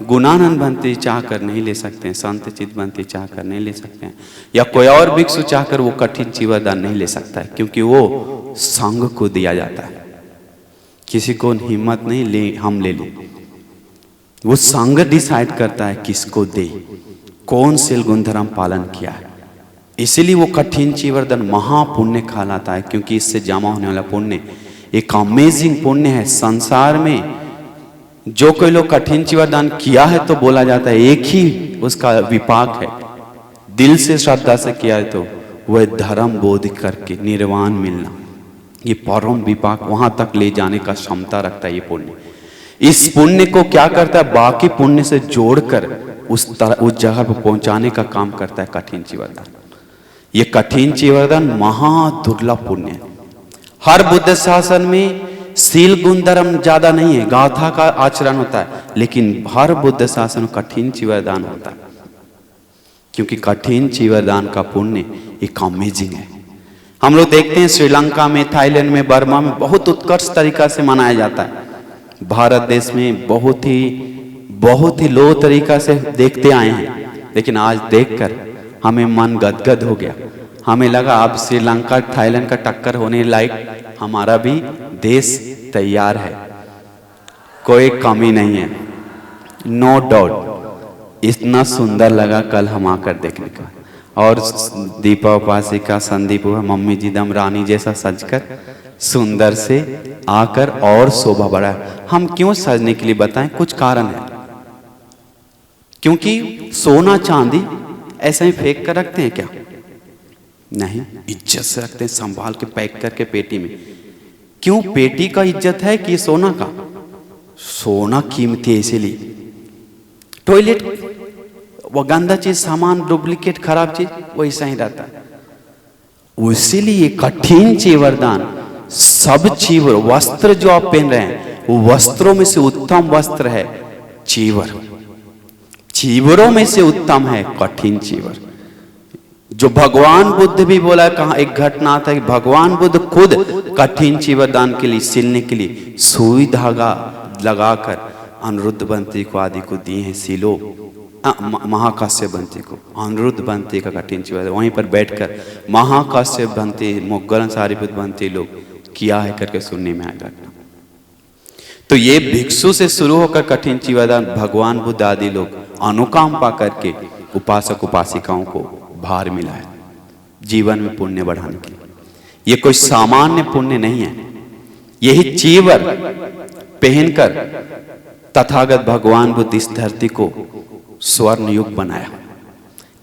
गुणानंद भंते चाह कर नहीं ले सकते हैं, संत चित भंते चाह कर नहीं ले सकते हैं, या कोई और भिक्षु चाह कर वो कठिन चीवरदान नहीं ले सकता है, क्योंकि वो संघ को दिया जाता है। किसी को हिम्मत नहीं ले हम ले लें, वो संघ डिसाइड करता है किसको दे, कौन शील गुण धर्म पालन किया है। इसीलिए वो कठिन चीवरदान महापुण्य कहलाता है, क्योंकि इससे जमा होने वाला पुण्य एक अमेजिंग पुण्य है। संसार में जो कोई लोग कठिन चीवरदान किया है तो बोला जाता है एक ही उसका विपाक है, दिल से श्रद्धा से किया है तो वह धर्म बोध करके निर्वाण मिलना, ये परम विपाक वहां तक ले जाने का क्षमता रखता है ये पुण्य। इस पुण्य को क्या करता है, बाकी पुण्य से जोड़कर उस जगह पर पहुंचाने का काम करता है कठिन चीवरदान। ये कठिन चीवरदान महादुर्लभ पुण्य है। हर बुद्ध शासन में शील गुण धर्म ज्यादा नहीं है, गाथा का आचरण होता है, लेकिन हर बुद्ध शासन में कठिन चीवरदान होता है, क्योंकि कठिन चीवरदान का पुण्य एक अमेजिंग है। हम लोग देखते हैं श्रीलंका में, थाईलैंड में, बर्मा में बहुत उत्कर्ष तरीका से मनाया जाता है। भारत देश में बहुत ही लो तरीका से देखते आए हैं, लेकिन आज देखकर हमें मन गदगद हो गया। हमें लगा अब श्रीलंका थाईलैंड का टक्कर होने लायक हमारा भी देश तैयार है, कोई कमी नहीं है, नो डाउट। इतना सुंदर लगा कल हम आकर देखने का। और दीपा उपासिका, संदीप, मम्मी जी दम रानी जैसा सजकर सुंदर से आकर और शोभा बढ़ा। हम क्यों सजने के लिए बताएं, कुछ कारण है। क्योंकि सोना चांदी ऐसे ही फेंक कर रखते हैं क्या? नहीं, इज्जत से रखते हैं, संभाल के पैक करके पेटी में। क्यों? पेटी का इज्जत है कि सोना का? सोना कीमती है इसीलिए। टॉयलेट वो गंदा चीज, सामान डुप्लीकेट खराब चीज वो ऐसा ही रहता है। इसीलिए कठिन चीवरदान, सब चीवर वस्त्र जो आप पहन रहे हैं वो वस्त्रों में से उत्तम वस्त्र है चीवर। चीवरों में से उत्तम है कठिन चीवर। जो भगवान बुद्ध भी बोला, कहा एक घटना आता है कि भगवान बुद्ध खुद कठिन चीवरदान के लिए, सिलने के लिए सुई धागा लगाकर अनिरुद्ध बंती को आदि को दिए हैं सिलो। महाकाश्यप बनते को अनिरुद्ध बनते का कठिन चीज वहीं पर बैठकर महाकाश्यप बनते मुगलन सारीपुत बनते लोग किया है करके सुनने में आएगा। तो ये भिक्षु से शुरू होकर कठिन चीवरदान भगवान बुद्ध आदि लोग अनुकाम पा करके उपासक उपासिकाओं को भार मिला है जीवन में पुण्य बढ़ाने के लिए। ये कोई सामान्य पुण्य नहीं है। यही चीवर पहनकर तथागत भगवान बुद्ध इस धरती को स्वर्ण युग बनाया।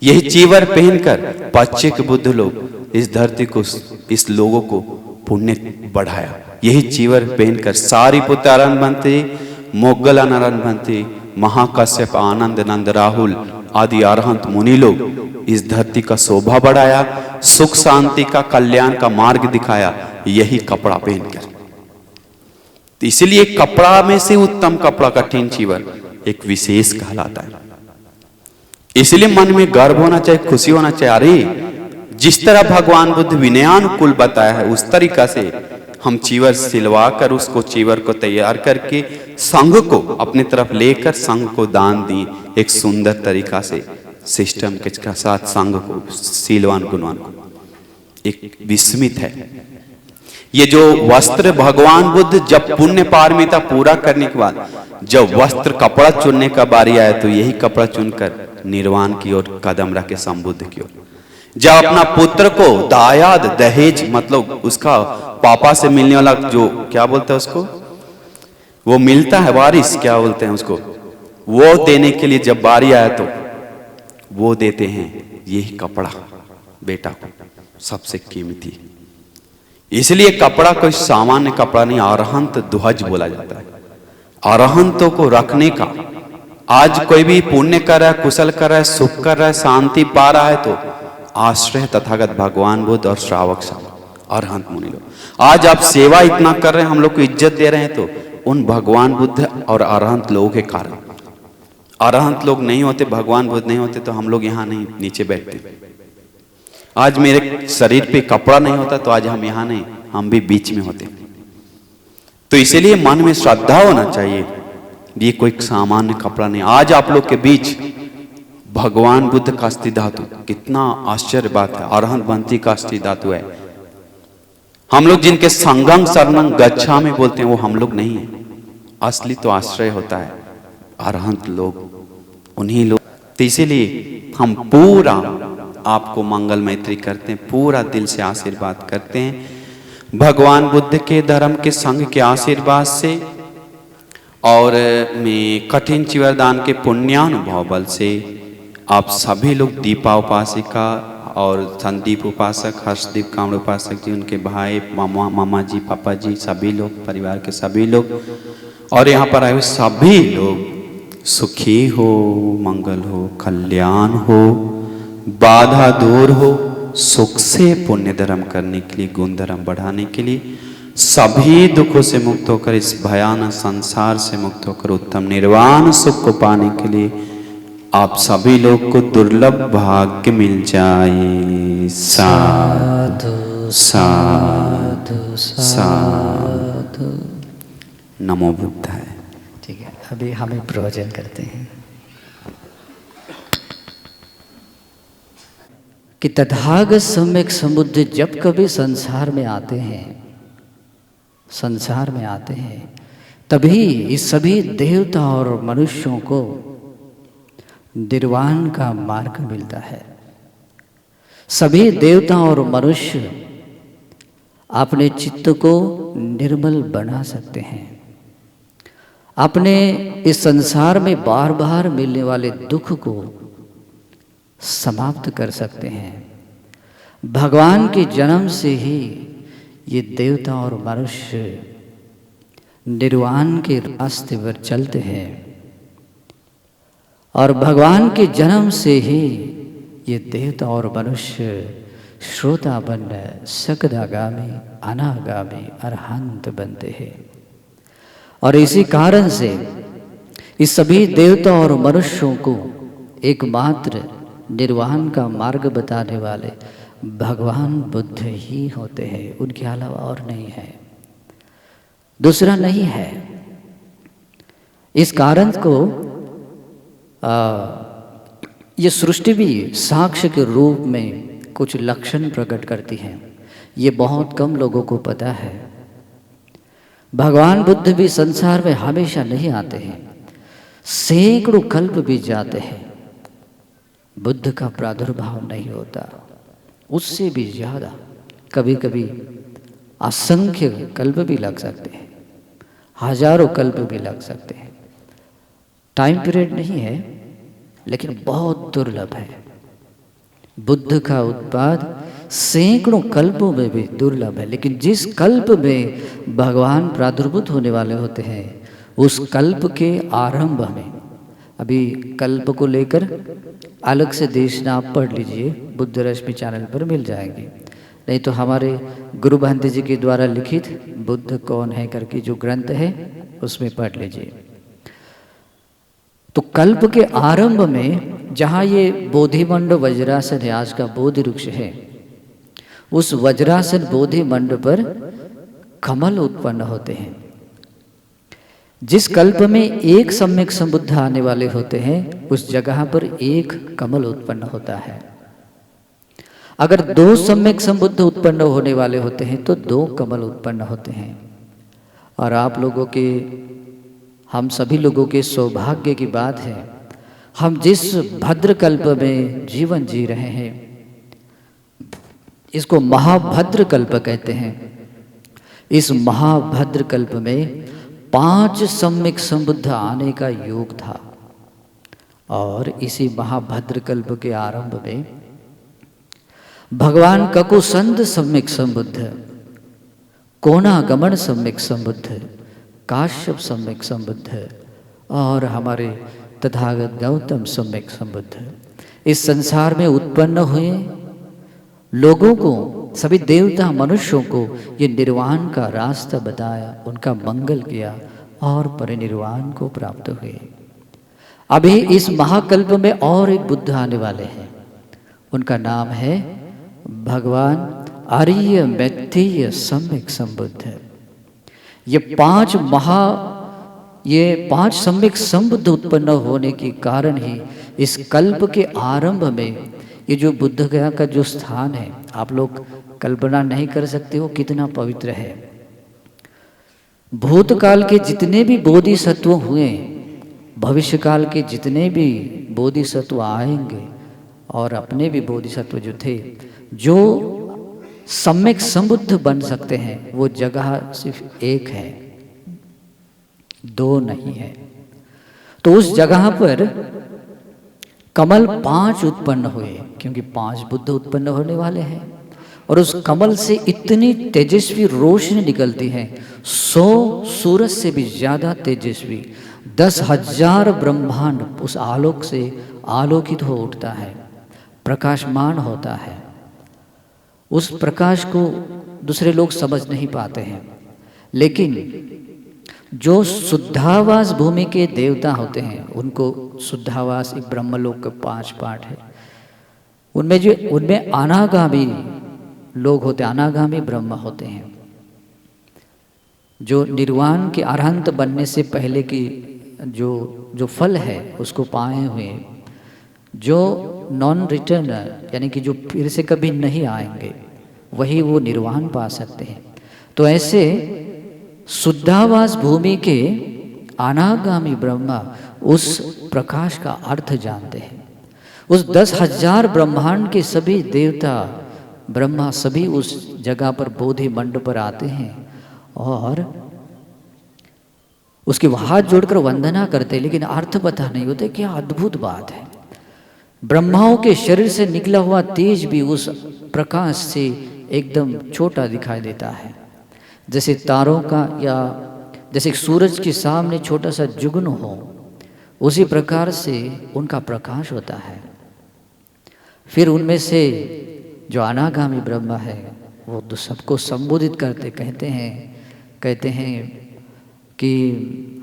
यही चीवर पहनकर पश्चिम बुद्ध लोग इस धरती को इस लोगों को पुण्य बढ़ाया। यही चीवर पहनकर सारीपुत्र अरहंत बनते, मोगलान अरहंत बनते, महाकाश्यप आनंद नंद राहुल आदि अरहंत मुनि लोग इस धरती का शोभा बढ़ाया, सुख शांति का कल्याण का मार्ग दिखाया यही कपड़ा पहनकर। तो इसलिए कपड़ा में से उत्तम कपड़ा कठिन चीवर एक विशेष कहलाता है। इसलिए मन में गर्व होना चाहिए, खुशी होना चाहिए। अरे जिस तरह भगवान बुद्ध विनयानुकूल बताया है उस तरीका से हम चीवर सिलवा कर उसको चीवर को तैयार करके संघ को अपनी तरफ लेकर संघ को दान दी एक सुंदर तरीका से सिस्टम के साथ संघ को सीलवान गुणवान को एक विस्मित है। ये जो वस्त्र भगवान बुद्ध जब पुण्य पारमिता पूरा करने के बाद जब वस्त्र कपड़ा चुनने का बारी आया तो यही कपड़ा चुनकर निर्वाण की ओर कदम रखे संबुद्ध की ओर। जब अपना पुत्र को दायाद दहेज मतलब उसका पापा से मिलने वाला जो क्या बोलते हैं उसको वो मिलता है वारिस क्या बोलते हैं उसको वो देने के लिए जब बारी आया तो वो देते हैं यही कपड़ा बेटा को सबसे कीमती। इसलिए कपड़ा कोई सामान्य कपड़ा नहीं, अरहंत ध्वज बोला जाता है। अरहंतों को रखने का आज कोई भी पुण्य कर रहा है, कुशल कर रहा है, सुख कर रहा है, शांति पा रहा है तो आश्रय तथागत भगवान बुद्ध और श्रावक अरहंत मुनि लोग। आज आप सेवा इतना कर रहे हैं, हम लोग को इज्जत दे रहे हैं तो उन भगवान बुद्ध और अरहंत लोगों के कारण। अरहंत लोग नहीं होते, भगवान बुद्ध नहीं होते तो हम लोग यहाँ नहीं नीचे बैठते। आज मेरे शरीर पे कपड़ा नहीं होता तो आज हम यहाँ नहीं, हम भी बीच में होते। तो इसीलिए मन में श्रद्धा होना चाहिए, ये कोई सामान्य कपड़ा नहीं। आज आप लोग के बीच भगवान बुद्ध का अस्थि धातु, कितना आश्चर्य बात है, अरहंत बंती का अस्थि धातु है। हम लोग जिनके संगम शरणं गच्छामि बोलते हैं वो हम लोग नहीं है। असली तो आश्रय होता है अरहंत लोग, उन्हीं लोग। तो इसीलिए हम पूरा आपको मंगल मैत्री करते हैं, पूरा दिल से आशीर्वाद करते हैं भगवान बुद्ध के धर्म के संघ के आशीर्वाद से और मैं कठिन चीवरदान के पुण्यानुभव बल से आप सभी लोग दीपा उपासिका और संदीप उपासक, हर्षदीप कामड़ उपासक जी, उनके भाई, मामा जी, पापा जी, सभी लोग, परिवार के सभी लोग और यहाँ पर आए हुए सभी लोग सुखी हो, मंगल हो, कल्याण हो, बाधा दूर हो, सुख से पुण्य धर्म करने के लिए, गुण धर्म बढ़ाने के लिए, सभी दुखों से मुक्त होकर इस भयानक संसार से मुक्त होकर उत्तम निर्वाण सुख को पाने के लिए आप सभी लोग को दुर्लभ भाग्य मिल जाए। साधु साधु साधु। नमो बुद्धाय। ठीक है, अभी हमें प्रवचन करते हैं कि तथागत सम्यक संबुद्ध जब कभी संसार में आते हैं तभी इस सभी देवता और मनुष्यों को निर्वाण का मार्ग मिलता है। सभी देवता और मनुष्य अपने चित्त को निर्मल बना सकते हैं, अपने इस संसार में बार बार मिलने वाले दुख को समाप्त कर सकते हैं। भगवान के जन्म से ही ये देवता और मनुष्य निर्वाण के रास्ते पर चलते हैं और भगवान के जन्म से ही ये देवता और मनुष्य श्रोता बन सकदागामी, अनागामी, अरहंत बनते हैं। और इसी कारण से इस सभी देवता और मनुष्यों को एकमात्र निर्वाण का मार्ग बताने वाले भगवान बुद्ध ही होते हैं, उनके अलावा और नहीं है, दूसरा नहीं है। इस कारण को ये सृष्टि भी साक्ष्य के रूप में कुछ लक्षण प्रकट करती है। ये बहुत कम लोगों को पता है। भगवान बुद्ध भी संसार में हमेशा नहीं आते हैं, सैकड़ों कल्प बीत जाते हैं, बुद्ध का प्रादुर्भाव नहीं होता। उससे भी ज़्यादा, कभी कभी असंख्य कल्प भी लग सकते हैं, हजारों कल्प भी लग सकते हैं। टाइम पीरियड नहीं है, लेकिन बहुत दुर्लभ है। बुद्ध का उत्पाद सैकड़ों कल्पों में भी दुर्लभ है, लेकिन जिस कल्प में भगवान प्रादुर्भूत होने वाले होते हैं, उस कल्प के आरंभ में, अभी कल्प को लेकर अलग से देशना आप पढ़ लीजिए, बुद्ध रश्मि चैनल पर मिल जाएंगे। नहीं तो हमारे गुरु भांति जी के द्वारा लिखित बुद्ध कौन है करके जो ग्रंथ है, उसमें पढ़ लीजिए। तो कल्प के आरंभ में जहाँ ये बोधिमंड वज्रासन है, आज का बोधि वृक्ष है, उस वज्रासन बोधि मंड पर कमल उत्पन्न होते हैं। जिस कल्प में एक सम्यक संबुद्ध आने वाले होते हैं, उस जगह पर एक कमल उत्पन्न होता है। अगर दो सम्यक संबुद्ध उत्पन्न होने वाले होते हैं तो दो कमल उत्पन्न होते हैं। और आप लोगों के, हम सभी लोगों के सौभाग्य की बात है, हम जिस भद्र कल्प में जीवन जी रहे हैं, इसको महाभद्र कल्प कहते हैं। इस महाभद्र कल्प में 5 सम्यक संबुद्ध आने का योग था। और इसी महाभद्र कल्प के आरंभ में भगवान ककुसंद सम्यक संबुद्ध, कोनागमन सम्यक संबुद्ध, काश्यप सम्यक संबुद्ध और हमारे तथागत गौतम सम्यक संबुद्ध इस संसार में उत्पन्न हुए। लोगों को, सभी देवता मनुष्यों को ये निर्वाण का रास्ता बताया, उनका मंगल किया और परिनिर्वाण को प्राप्त हुए। अभी इस महाकल्प में और एक बुद्ध आने वाले हैं, उनका नाम है भगवान आर्य मैत्रेय सम्यक संबुद्ध। ये 5 सम्यक संबुद्ध उत्पन्न होने के कारण ही इस कल्प के आरंभ में ये जो बुद्ध गया का जो स्थान है, आप लोग कल्पना नहीं कर सकते हो कितना पवित्र है। भूतकाल के जितने भी बोधिसत्व हुए, भविष्य काल के जितने भी बोधिसत्व आएंगे और अपने भी बोधिसत्व जो थे, जो सम्यक संबुद्ध बन सकते हैं, वो जगह सिर्फ एक है, 2 नहीं है। तो उस जगह पर कमल 5 उत्पन्न हुए, क्योंकि 5 बुद्ध उत्पन्न होने वाले हैं। और उस कमल से इतनी तेजस्वी रोशनी निकलती है, 100 सूरज से भी ज्यादा तेजस्वी, 10,000 ब्रह्मांड उस आलोक से आलोकित हो उठता है, प्रकाशमान होता है। उस प्रकाश को दूसरे लोग समझ नहीं पाते हैं, लेकिन जो शुद्धावास भूमि के देवता होते हैं, उनको शुद्धावास एक ब्रह्मलोक का 5 पार्ट है, उनमें अनागामी लोग होते हैं, अनागामी ब्रह्म होते हैं, जो निर्वाण के अरहंत बनने से पहले की जो फल है उसको पाए हुए, जो नॉन रिटर्न यानी कि जो फिर से कभी नहीं आएंगे, वही वो निर्वाण पा सकते हैं। तो ऐसे शुद्धावास भूमि के अनागामी ब्रह्मा उस प्रकाश का अर्थ जानते हैं। उस 10,000 ब्रह्मांड के सभी देवता ब्रह्मा सभी उस जगह पर बोधि मंड पर आते हैं और उसके हाथ जोड़कर वंदना करते हैं, लेकिन अर्थ पता नहीं होते। क्या अद्भुत बात है! ब्रह्माओं के शरीर से निकला हुआ तेज भी उस प्रकाश से एकदम छोटा दिखाई देता है, जैसे तारों का, या जैसे सूरज के सामने छोटा सा जुगनू हो, उसी प्रकार से उनका प्रकाश होता है। फिर उनमें से जो अनागामी ब्रह्मा है, वो तो सबको संबोधित करते कहते हैं कि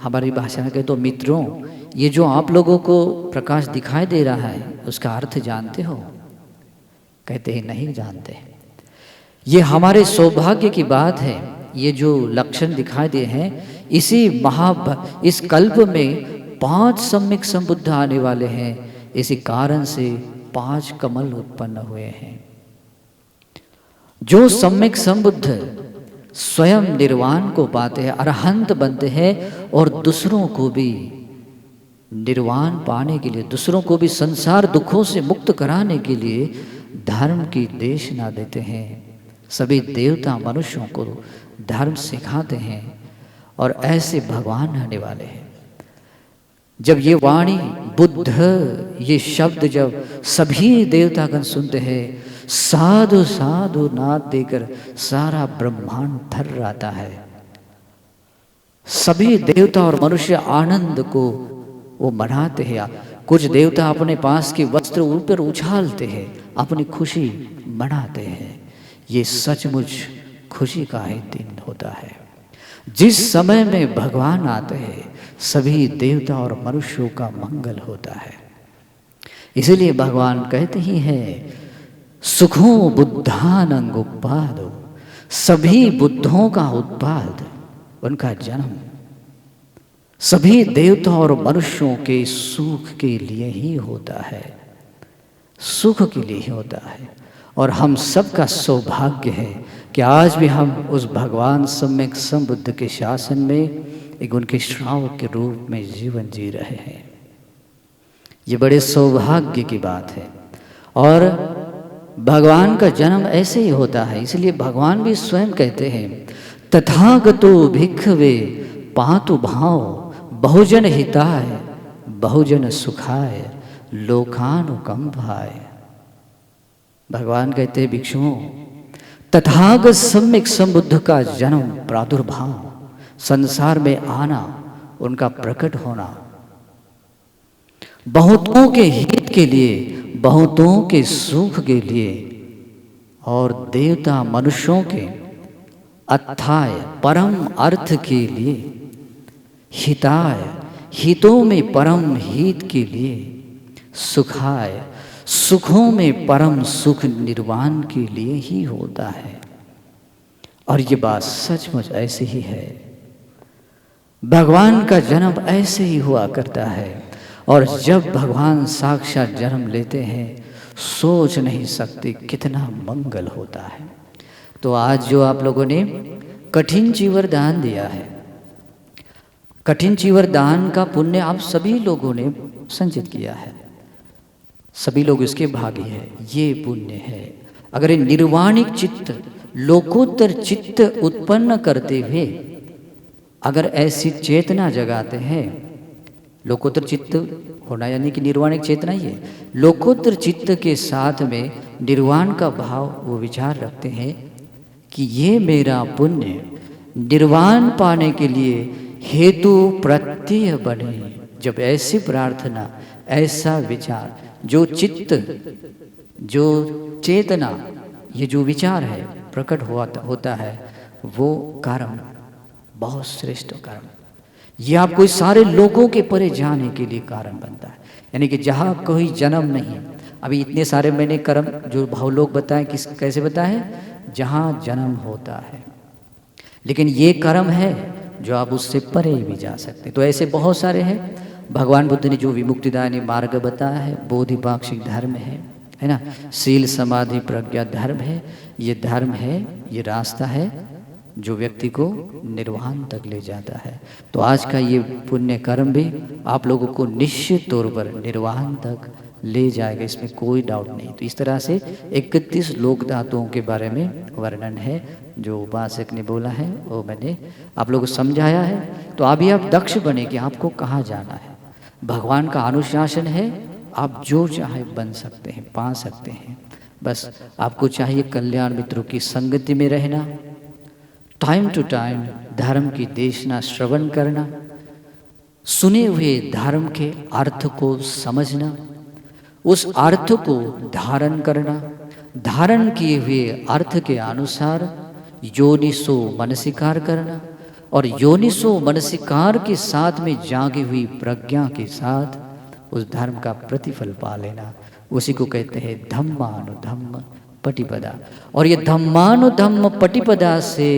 हमारी भाषा में कहे तो मित्रों, ये जो आप लोगों को प्रकाश दिखाई दे रहा है, उसका अर्थ जानते हो? कहते हैं नहीं जानते। ये हमारे सौभाग्य की बात है। ये जो लक्षण दिखाई दे हैं, इस कल्प में 5 सम्यक संबुद्ध आने वाले हैं। इसी कारण से 5 कमल उत्पन्न हुए हैं। जो सम्यक संबुद्ध स्वयं निर्वाण को पाते हैं, अरहंत बनते हैं और दूसरों को भी निर्वाण पाने के लिए, दूसरों को भी संसार दुखों से मुक्त कराने के लिए धर्म की देशना देते हैं। सभी देवता मनुष्यों को धर्म सिखाते हैं और ऐसे भगवान आने वाले हैं। जब ये वाणी बुद्ध, ये शब्द जब सभी देवतागण सुनते हैं, साधु साधु नाद देकर सारा ब्रह्मांड थर आता है। सभी देवता और मनुष्य आनंद को वो मनाते हैं। कुछ देवता अपने पास के वस्त्र ऊपर उछालते हैं, अपनी खुशी मनाते हैं। ये सचमुच खुशी का ही दिन होता है। जिस समय में भगवान आते हैं, सभी देवता और मनुष्यों का मंगल होता है। इसीलिए भगवान कहते ही हैं, सुखों बुद्धानंग उत्पादो, सभी बुद्धों का उत्पाद, उनका जन्म सभी देवता और मनुष्यों के सुख के लिए ही होता है, सुख के लिए ही होता है। और हम सबका सौभाग्य है कि आज भी हम उस भगवान सम्यक संबुद्ध के शासन में एक उनके श्रावक के रूप में जीवन जी रहे हैं। ये बड़े सौभाग्य की बात है। और भगवान का जन्म ऐसे ही होता है। इसलिए भगवान भी स्वयं कहते हैं, तथागतो भिक्खवे पातु भाव, बहुजन हिताय बहुजन सुखाय लोकानुकंपाय। भगवान कहते हैं, भिक्षुओं, तथागत सम्यक संबुद्ध का जन्म, प्रादुर्भाव, संसार में आना, उनका प्रकट होना बहुतों के हित के लिए, बहुतों के सुख के लिए और देवता मनुष्यों के अथाय परम अर्थ के लिए, हिताय हितों में परम हित के लिए, सुखाय सुखों में परम सुख निर्वाण के लिए ही होता है। और ये बात सचमुच ऐसे ही है। भगवान का जन्म ऐसे ही हुआ करता है। और जब भगवान साक्षात जन्म लेते हैं, सोच नहीं सकते कितना मंगल होता है। तो आज जो आप लोगों ने कठिन चीवर दान दिया है, कठिन चीवर दान का पुण्य आप सभी लोगों ने संचित किया है, सभी लोग इसके भागी हैं। ये पुण्य है। अगर ये निर्वाणिक चित्त, लोकोत्तर चित्त उत्पन्न करते हुए अगर ऐसी चेतना जगाते हैं, लोकोत्तर चित्त होना यानी कि निर्वाणिक चेतना ही है। लोकोत्तर चित्त के साथ में निर्वाण का भाव वो विचार रखते हैं कि ये मेरा पुण्य निर्वाण पाने के लिए हेतु प्रत्यय बने। जब ऐसी प्रार्थना, ऐसा विचार, जो चित्त, जो चेतना, ये जो विचार है प्रकट होता है, वो कर्म बहुत श्रेष्ठ कर्म, ये आपको इस सारे लोगों के परे जाने के लिए कारण बनता है। यानी कि जहाँ कोई जन्म नहीं, अभी इतने सारे मैंने कर्म जो भावलोक बताए, कैसे बताए, जहाँ जन्म होता है। लेकिन ये कर्म है जो आप उससे परे भी जा सकते। तो ऐसे बहुत सारे हैं। भगवान बुद्ध ने जो विमुक्तिदायी मार्ग बताया है, बोधिपाक्षिक धर्म है ना, शील समाधि प्रज्ञा धर्म है। ये धर्म है, ये रास्ता है जो व्यक्ति को निर्वाण तक ले जाता है। तो आज का ये पुण्य कर्म भी आप लोगों को निश्चित तौर पर निर्वाण तक ले जाएगा, इसमें कोई डाउट नहीं। तो इस तरह से 31 लोक धातुओं के बारे में वर्णन है जो उपासक ने बोला है, वो मैंने आप लोगों को समझाया है। तो अभी आप दक्ष बने कि आपको कहाँ जाना है। भगवान का अनुशासन है, आप जो चाहे बन सकते हैं, पा सकते हैं। बस आपको चाहिए कल्याण मित्रों की संगति में रहना, टाइम टू टाइम धर्म की देशना श्रवण करना, सुने हुए धर्म के अर्थ को समझना, उस अर्थ को धारण करना, धारण किए हुए अर्थ के अनुसार योनिसो मनसिकार करना, और योनिसो मनसिकार के साथ में जागी हुई प्रज्ञा के साथ उस धर्म का प्रतिफल पा लेना। उसी को कहते हैं धम्मानुधम्म पटिपदा। और ये धम्मानुधम्म पटिपदा से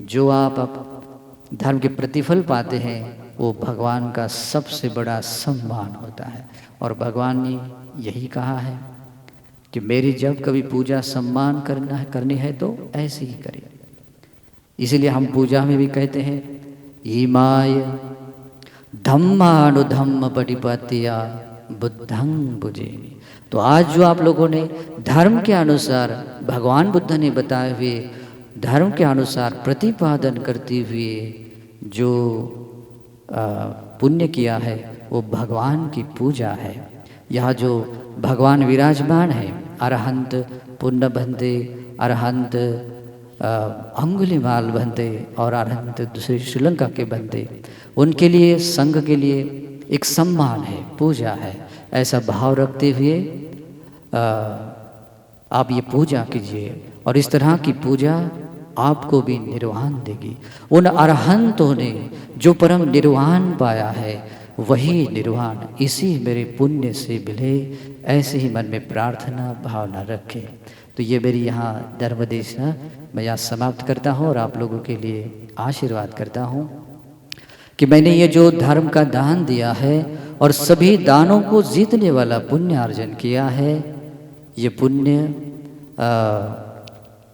जो आप धर्म के प्रतिफल पाते हैं, वो भगवान का सबसे बड़ा सम्मान होता है। और भगवान ने यही कहा है कि मेरी जब कभी पूजा सम्मान करनी है तो ऐसे ही करें। इसीलिए हम पूजा में भी कहते हैं ईमाय धम्मानुधम्म पटिपत्या बुद्धं भुजेमि। तो आज जो आप लोगों ने धर्म के अनुसार भगवान बुद्ध ने बताए हुए धर्म के अनुसार प्रतिपादन करते हुए जो पुण्य किया है वो भगवान की पूजा है। यहाँ जो भगवान विराजमान है, अरहंत पुण्य बंदे, अरहंत अंगुलीमाल बंदे और अरहंत दूसरे श्रीलंका के बंदे, उनके लिए संघ के लिए एक सम्मान है, पूजा है। ऐसा भाव रखते हुए आप ये पूजा कीजिए और इस तरह की पूजा आपको भी निर्वाण देगी। उन अरहंतों ने जो परम निर्वाण पाया है वही निर्वाण इसी मेरे पुण्य से मिले, ऐसे ही मन में प्रार्थना भावना रखें। तो ये मेरी यहाँ धर्मदेशना मैं यहाँ समाप्त करता हूँ और आप लोगों के लिए आशीर्वाद करता हूँ कि मैंने ये जो धर्म का दान दिया है और सभी दानों को जीतने वाला पुण्य अर्जन किया है, ये पुण्य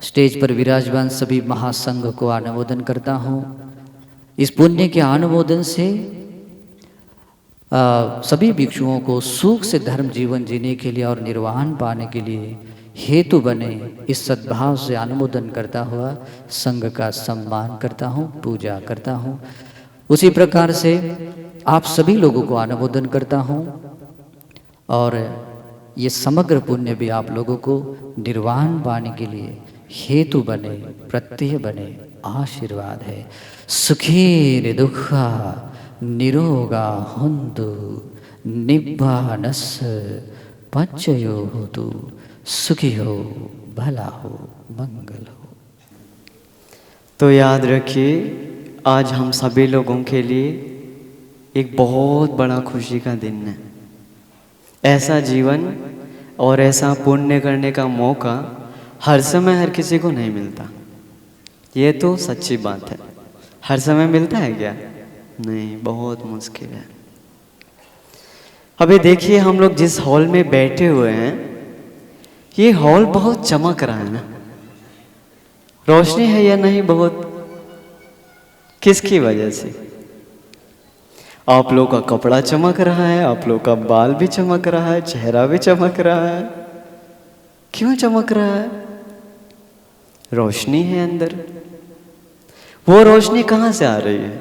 स्टेज पर विराजमान सभी महासंघ को अनुमोदन करता हूँ। इस पुण्य के अनुमोदन से सभी भिक्षुओं को सुख से धर्म जीवन जीने के लिए और निर्वाण पाने के लिए हेतु बने, इस सद्भाव से अनुमोदन करता हुआ संघ का सम्मान करता हूँ, पूजा करता हूँ। उसी प्रकार से आप सभी लोगों को अनुमोदन करता हूँ और ये समग्र पुण्य भी आप लोगों को निर्वाण पाने के लिए हेतु बने, प्रत्यय बने, आशीर्वाद है। सुखी निर्दुःखा निरोगा हुन्तु निब्बानस पंचयो होतु। सुखी हो, भला हो, मंगल हो। तो याद रखिए आज हम सभी लोगों के लिए एक बहुत बड़ा खुशी का दिन है। ऐसा जीवन और ऐसा पुण्य करने का मौका हर समय हर किसी को नहीं मिलता। ये तो सच्ची बात है। हर समय मिलता है क्या? नहीं, बहुत मुश्किल है। अभी देखिए हम लोग जिस हॉल में बैठे हुए हैं, ये हॉल बहुत चमक रहा है ना। रोशनी है या नहीं? बहुत। किसकी वजह से? आप लोग का कपड़ा चमक रहा है, आप लोग का बाल भी चमक रहा है, चेहरा भी चमक रहा है। क्यों चमक रहा है? रोशनी है अंदर। वो रोशनी कहाँ से आ रही है?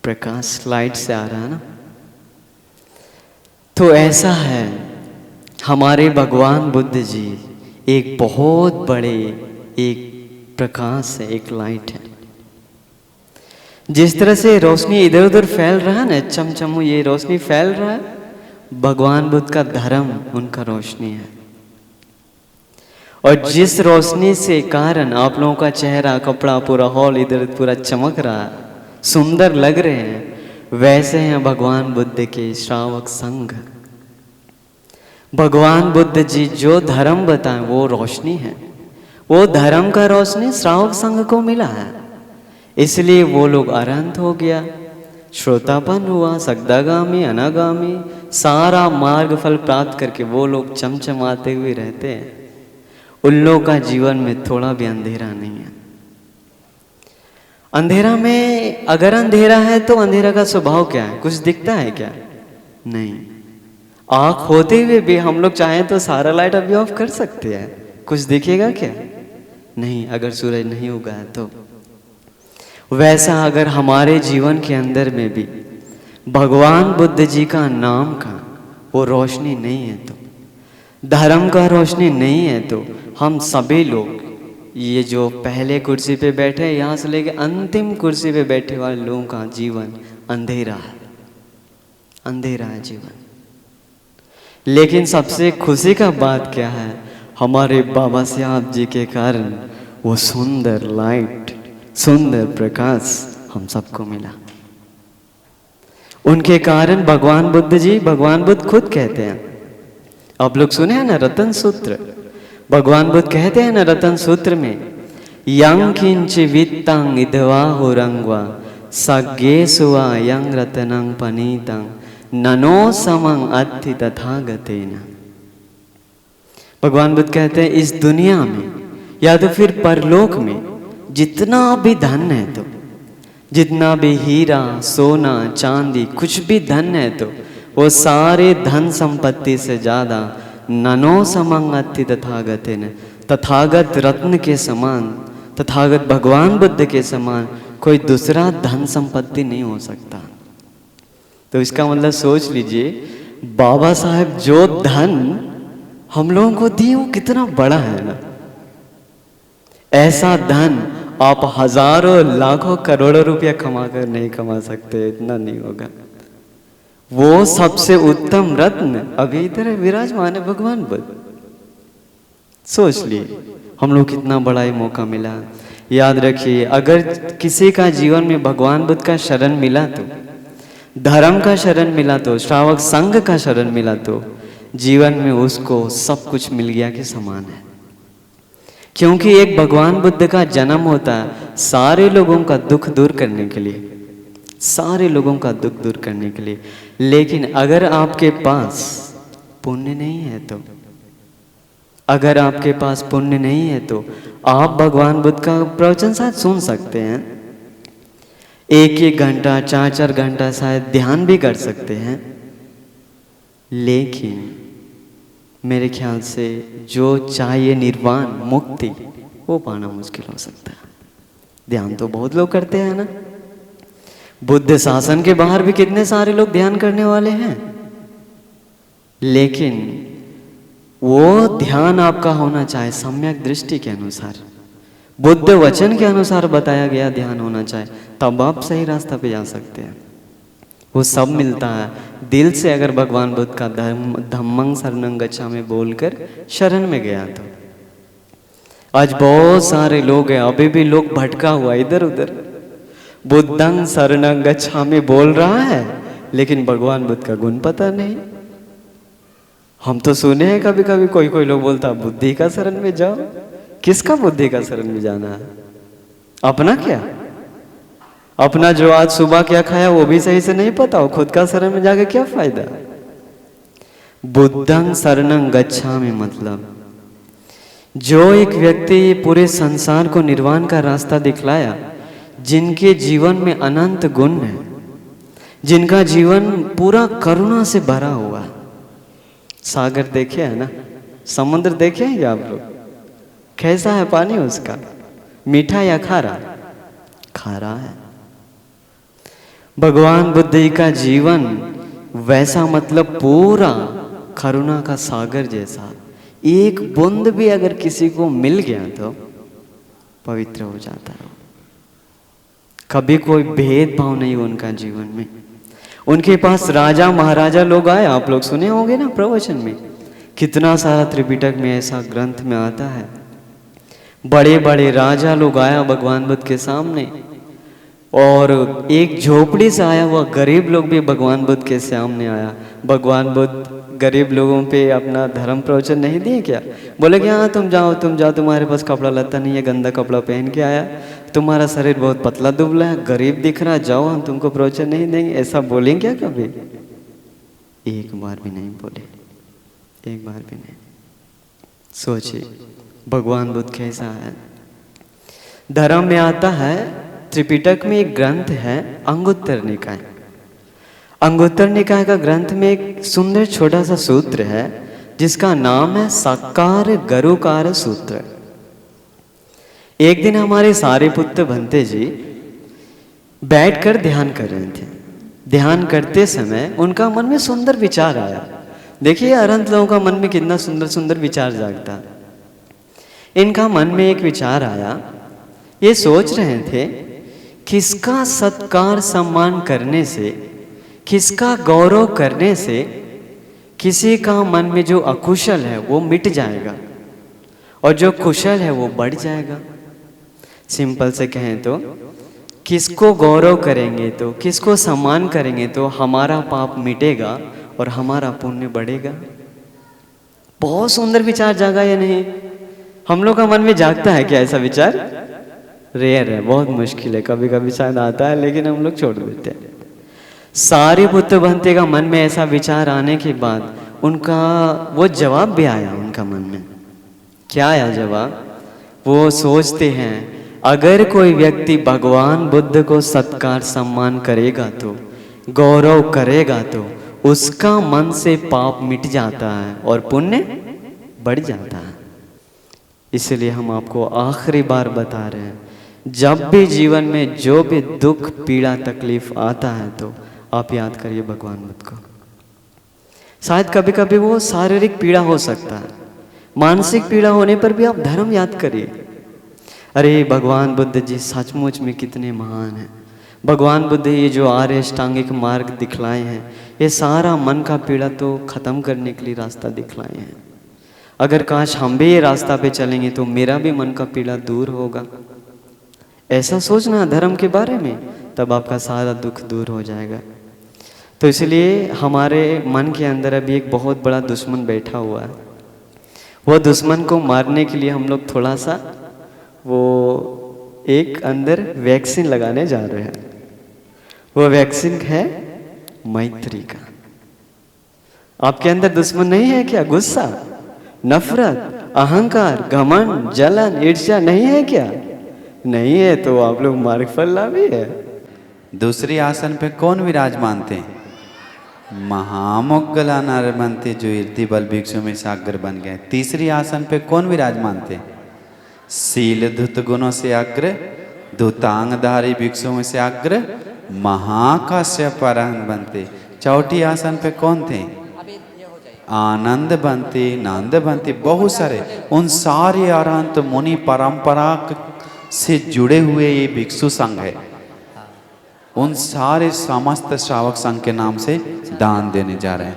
प्रकाश लाइट से आ रहा है ना। तो ऐसा है, हमारे भगवान बुद्ध जी एक बहुत बड़े एक प्रकाश है, एक लाइट है। जिस तरह से रोशनी इधर उधर फैल रहा है ना, चमचम ये रोशनी फैल रहा है, भगवान बुद्ध का धर्म उनका रोशनी है। और जिस रोशनी से कारण आप लोगों का चेहरा, कपड़ा, पूरा हॉल इधर पूरा चमक रहा है, सुंदर लग रहे हैं, वैसे हैं भगवान बुद्ध के श्रावक संघ। भगवान बुद्ध जी जो धर्म बताएं वो रोशनी है। वो धर्म का रोशनी श्रावक संघ को मिला है, इसलिए वो लोग अरहंत हो गया, श्रोतापन हुआ, सगदागामी, अनागामी, सारा मार्ग फल प्राप्त करके वो लोग चमचमाते हुए रहते हैं। उन लोगों का जीवन में थोड़ा भी अंधेरा नहीं है। अंधेरा में अगर अंधेरा है तो अंधेरा का स्वभाव क्या है? कुछ दिखता है क्या? नहीं। आँख होते हुए भी हम लोग चाहें तो सारा लाइट अभी ऑफ कर सकते हैं, कुछ दिखेगा क्या? नहीं, अगर सूरज नहीं उगा है तो। वैसा अगर हमारे जीवन के अंदर में भी भगवान बुद्ध जी का नाम का वो रोशनी नहीं है, तो धर्म का रोशनी नहीं है, तो हम सभी लोग ये जो पहले कुर्सी पे बैठे हैं, यहाँ से लेके अंतिम कुर्सी पे बैठे वाले लोगों का जीवन अंधेरा है, अंधेरा है जीवन। लेकिन सबसे खुशी का बात क्या है? हमारे बाबा साहब जी के कारण वो सुंदर लाइट, सुंदर प्रकाश हम सबको मिला। उनके कारण भगवान बुद्ध जी, भगवान बुद्ध खुद कहते हैं, आप लोग सुने हैं ना रतन सूत्र? भगवान बुद्ध कहते हैं ना रतन सूत्र में, यं किंच वित्तं इदवा हुरंगवा सग्गे सुवा यं रतनं पनीतं ननो समं अत्थि तथागतेन। भगवान बुद्ध कहते हैं इस दुनिया में या तो फिर परलोक में जितना भी धन है, तो जितना भी हीरा सोना चांदी कुछ भी धन है, तो वो सारे धन संपत्ति से ज्यादा ननो समं अत्थि तथागतेन, तथागत रत्न के समान, तथागत भगवान बुद्ध के समान कोई दूसरा धन संपत्ति नहीं हो सकता। तो इसका मतलब सोच लीजिए, बाबा साहब जो धन हम लोगों को दिए वो कितना बड़ा है ना। ऐसा धन आप हजारों लाखों करोड़ों रुपया कमा कर नहीं कमा सकते, इतना नहीं होगा। वो सबसे उत्तम रत्न अभी इधर विराजमान है, भगवान बुद्ध। सोच लिए हम लोग कितना बड़ा ही मौका मिला। याद रखिए, अगर किसी का जीवन में भगवान बुद्ध का शरण मिला, तो धर्म का शरण मिला, तो श्रावक संघ का शरण मिला, तो जीवन में उसको सब कुछ मिल गया के समान है। क्योंकि एक भगवान बुद्ध का जन्म होता है सारे लोगों का दुख दूर करने के लिए, सारे लोगों का दुख दूर करने के लिए। लेकिन अगर आपके पास पुण्य नहीं है, तो अगर आपके पास पुण्य नहीं है, तो आप भगवान बुद्ध का प्रवचन शायद सुन सकते हैं, 1-1 घंटा 4-4 घंटा शायद ध्यान भी कर सकते हैं, लेकिन मेरे ख्याल से जो चाहिए निर्वाण मुक्ति वो पाना मुश्किल हो सकता है। ध्यान तो बहुत लोग करते हैं ना, बुद्ध शासन के बाहर भी कितने सारे लोग ध्यान करने वाले हैं, लेकिन वो ध्यान आपका होना चाहिए सम्यक दृष्टि के अनुसार, बुद्ध वचन के अनुसार बताया गया ध्यान होना चाहिए, तब आप सही रास्ता पे जा सकते हैं। वो सब मिलता है दिल से। अगर भगवान बुद्ध का धम्मं शरणं गच्छामि बोलकर शरण में गया, तो आज बहुत सारे लोग हैं, अभी भी लोग भटका हुआ इधर उधर, बुद्धं शरणं गच्छामि बोल रहा है, लेकिन भगवान बुद्ध का गुण पता नहीं। हम तो सुने हैं कभी कभी कोई कोई लोग बोलता बुद्धि का शरण में जाओ। किसका बुद्धि का शरण में जाना है? अपना क्या? अपना जो आज सुबह क्या खाया वो भी सही से नहीं पता हो, खुद का शरण में जाके क्या फायदा? बुद्धं शरणं गच्छामि मतलब जो एक व्यक्ति पूरे संसार को निर्वाण का रास्ता दिखलाया, जिनके जीवन में अनंत गुण है, जिनका जीवन पूरा करुणा से भरा हुआ है। सागर देखे है ना, समुद्र देखे हैं आप लोग? कैसा है पानी उसका? मीठा या खारा? खारा है। भगवान बुद्ध जी का जीवन वैसा मतलब पूरा करुणा का सागर जैसा, एक बूंद भी अगर किसी को मिल गया तो पवित्र हो जाता है। कभी कोई भेदभाव नहीं उनका जीवन में। उनके पास राजा महाराजा लोग आए, आप लोग सुने होंगे ना प्रवचन में, कितना सारा त्रिपिटक में ऐसा ग्रंथ में आता है। बड़े बड़े राजा लोग आया भगवान बुद्ध के सामने, और एक झोपड़ी से आया हुआ गरीब लोग भी भगवान बुद्ध के सामने आया। भगवान बुद्ध गरीब लोगों पे अपना धर्म प्रवचन नहीं दिए क्या? बोले कि हाँ तुम जाओ, तुम्हारे पास कपड़ा लत्ता नहीं है, गंदा कपड़ा पहन के आया, तुम्हारा शरीर बहुत पतला दुबला है, गरीब दिख रहा, जाओ हम तुमको प्रवचन नहीं देंगे। ऐसा बोलेंगे क्या कभी? एक बार भी नहीं बोले, एक बार भी नहीं। सोचिए भगवान बुद्ध कैसा है। धर्म में आता है, त्रिपिटक में एक ग्रंथ है अंगुत्तर निकाय। अंगुत्तर निकाय का ग्रंथ में एक सुंदर छोटा सा सूत्र है जिसका नाम है सक्कार गरुकार सूत्र। एक दिन हमारे सारे पुत्र भंते जी बैठकर ध्यान कर रहे थे। ध्यान करते समय उनका मन में सुंदर विचार आया। देखिए अनंत लोगों का मन में कितना सुंदर सुंदर विचार जागता। इनका मन में एक विचार आया, ये सोच रहे थे किसका सत्कार सम्मान करने से, किसका गौरव करने से किसी का मन में जो अकुशल है वो मिट जाएगा और जो कुशल है वो बढ़ जाएगा। सिंपल से कहें तो किसको गौरव करेंगे तो, किसको सम्मान करेंगे तो हमारा पाप मिटेगा और हमारा पुण्य बढ़ेगा। बहुत सुंदर विचार जागा या नहीं? हम लोग का मन में जागता है क्या ऐसा विचार? रेयर है, बहुत मुश्किल है, कभी कभी शायद आता है लेकिन हम लोग छोड़ देते हैं। सारिपुत्र भंते का मन में ऐसा विचार आने के बाद उनका वो जवाब भी आया उनका मन में। क्या आया जवाब? वो सोचते हैं अगर कोई व्यक्ति भगवान बुद्ध को सत्कार सम्मान करेगा तो, गौरव करेगा तो उसका मन से पाप मिट जाता है और पुण्य बढ़ जाता है। इसलिए हम आपको आखिरी बार बता रहे हैं, जब भी जीवन में जो भी दुख पीड़ा तकलीफ आता है तो आप याद करिए भगवान बुद्ध को। शायद कभी कभी वो शारीरिक पीड़ा हो सकता है, मानसिक पीड़ा होने पर भी आप धर्म याद करिए। अरे भगवान बुद्ध जी सचमुच में कितने महान हैं। भगवान बुद्ध ये जो आर्य अष्टांगिक मार्ग दिखलाए हैं, ये सारा मन का पीड़ा तो खत्म करने के लिए रास्ता दिखलाए हैं। अगर काश हम भी ये रास्ता पे चलेंगे तो मेरा भी मन का पीड़ा दूर होगा। ऐसा सोचना धर्म के बारे में, तब आपका सारा दुख दूर हो जाएगा। तो इसलिए हमारे मन के अंदर अभी एक बहुत बड़ा दुश्मन बैठा हुआ है। वो दुश्मन को मारने के लिए हम लोग थोड़ा सा वो एक अंदर वैक्सीन लगाने जा रहे हैं। वो वैक्सीन है मैत्री का। आपके अंदर दुश्मन नहीं है क्या? गुस्सा, नफरत, अहंकार, घमंड, जलन, ईर्ष्या नहीं है क्या? नहीं है तो आप लोग मार्गफल लाभी है। दूसरी आसन पे कौन विराजमान थे? महामोग्गलानार बनते जो इर्ति बल भिक्षु में से अग्र बन गए। तीसरी आसन पे कौन विराजमान थे? शील धुत गुणों से अग्र, धुतांगधारी भिक्षु में से अग्र महाकाश्यप अरहंत बनते। चौथी आसन पे कौन थे? आनंद बनते, नंद बनते, बहुत सारे। उन सारे अरहंत मुनि परंपरा से जुड़े हुए ये भिक्षु संघ है। उन सारे समस्त श्रावक संघ के नाम से दान देने जा रहे हैं।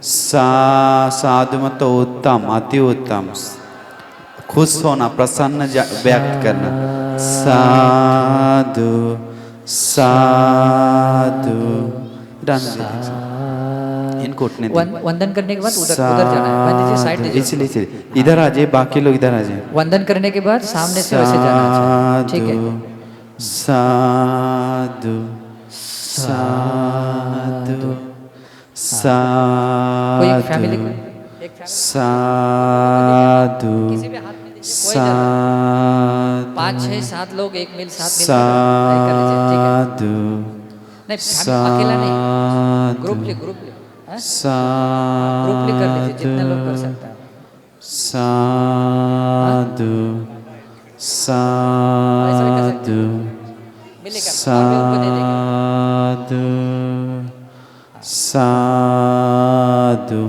साधु मत उत्तम, अति उत्तम, खुश होना, प्रसन्न व्यक्त करना। साधु साधु इनको उठने वंदन करने के बाद उधर जाना है। वंदन जी साइड दीजिए, इसलिए इधर आ जाए, बाकी लोग इधर आ जाए। वंदन करने के बाद सामने से वैसे जाना है। ठीक है। साधु साधु कोई एक फैमिली साधु किसी भी हाथ में दीजिए, कोई साधु 5, 6, 7 लोग एक मिल साथ मिल साधु नहीं, अकेला नहीं, ग्रुपली कर लीजिए, जितने लोग कर सकता है। साधु साधु साधु साधु।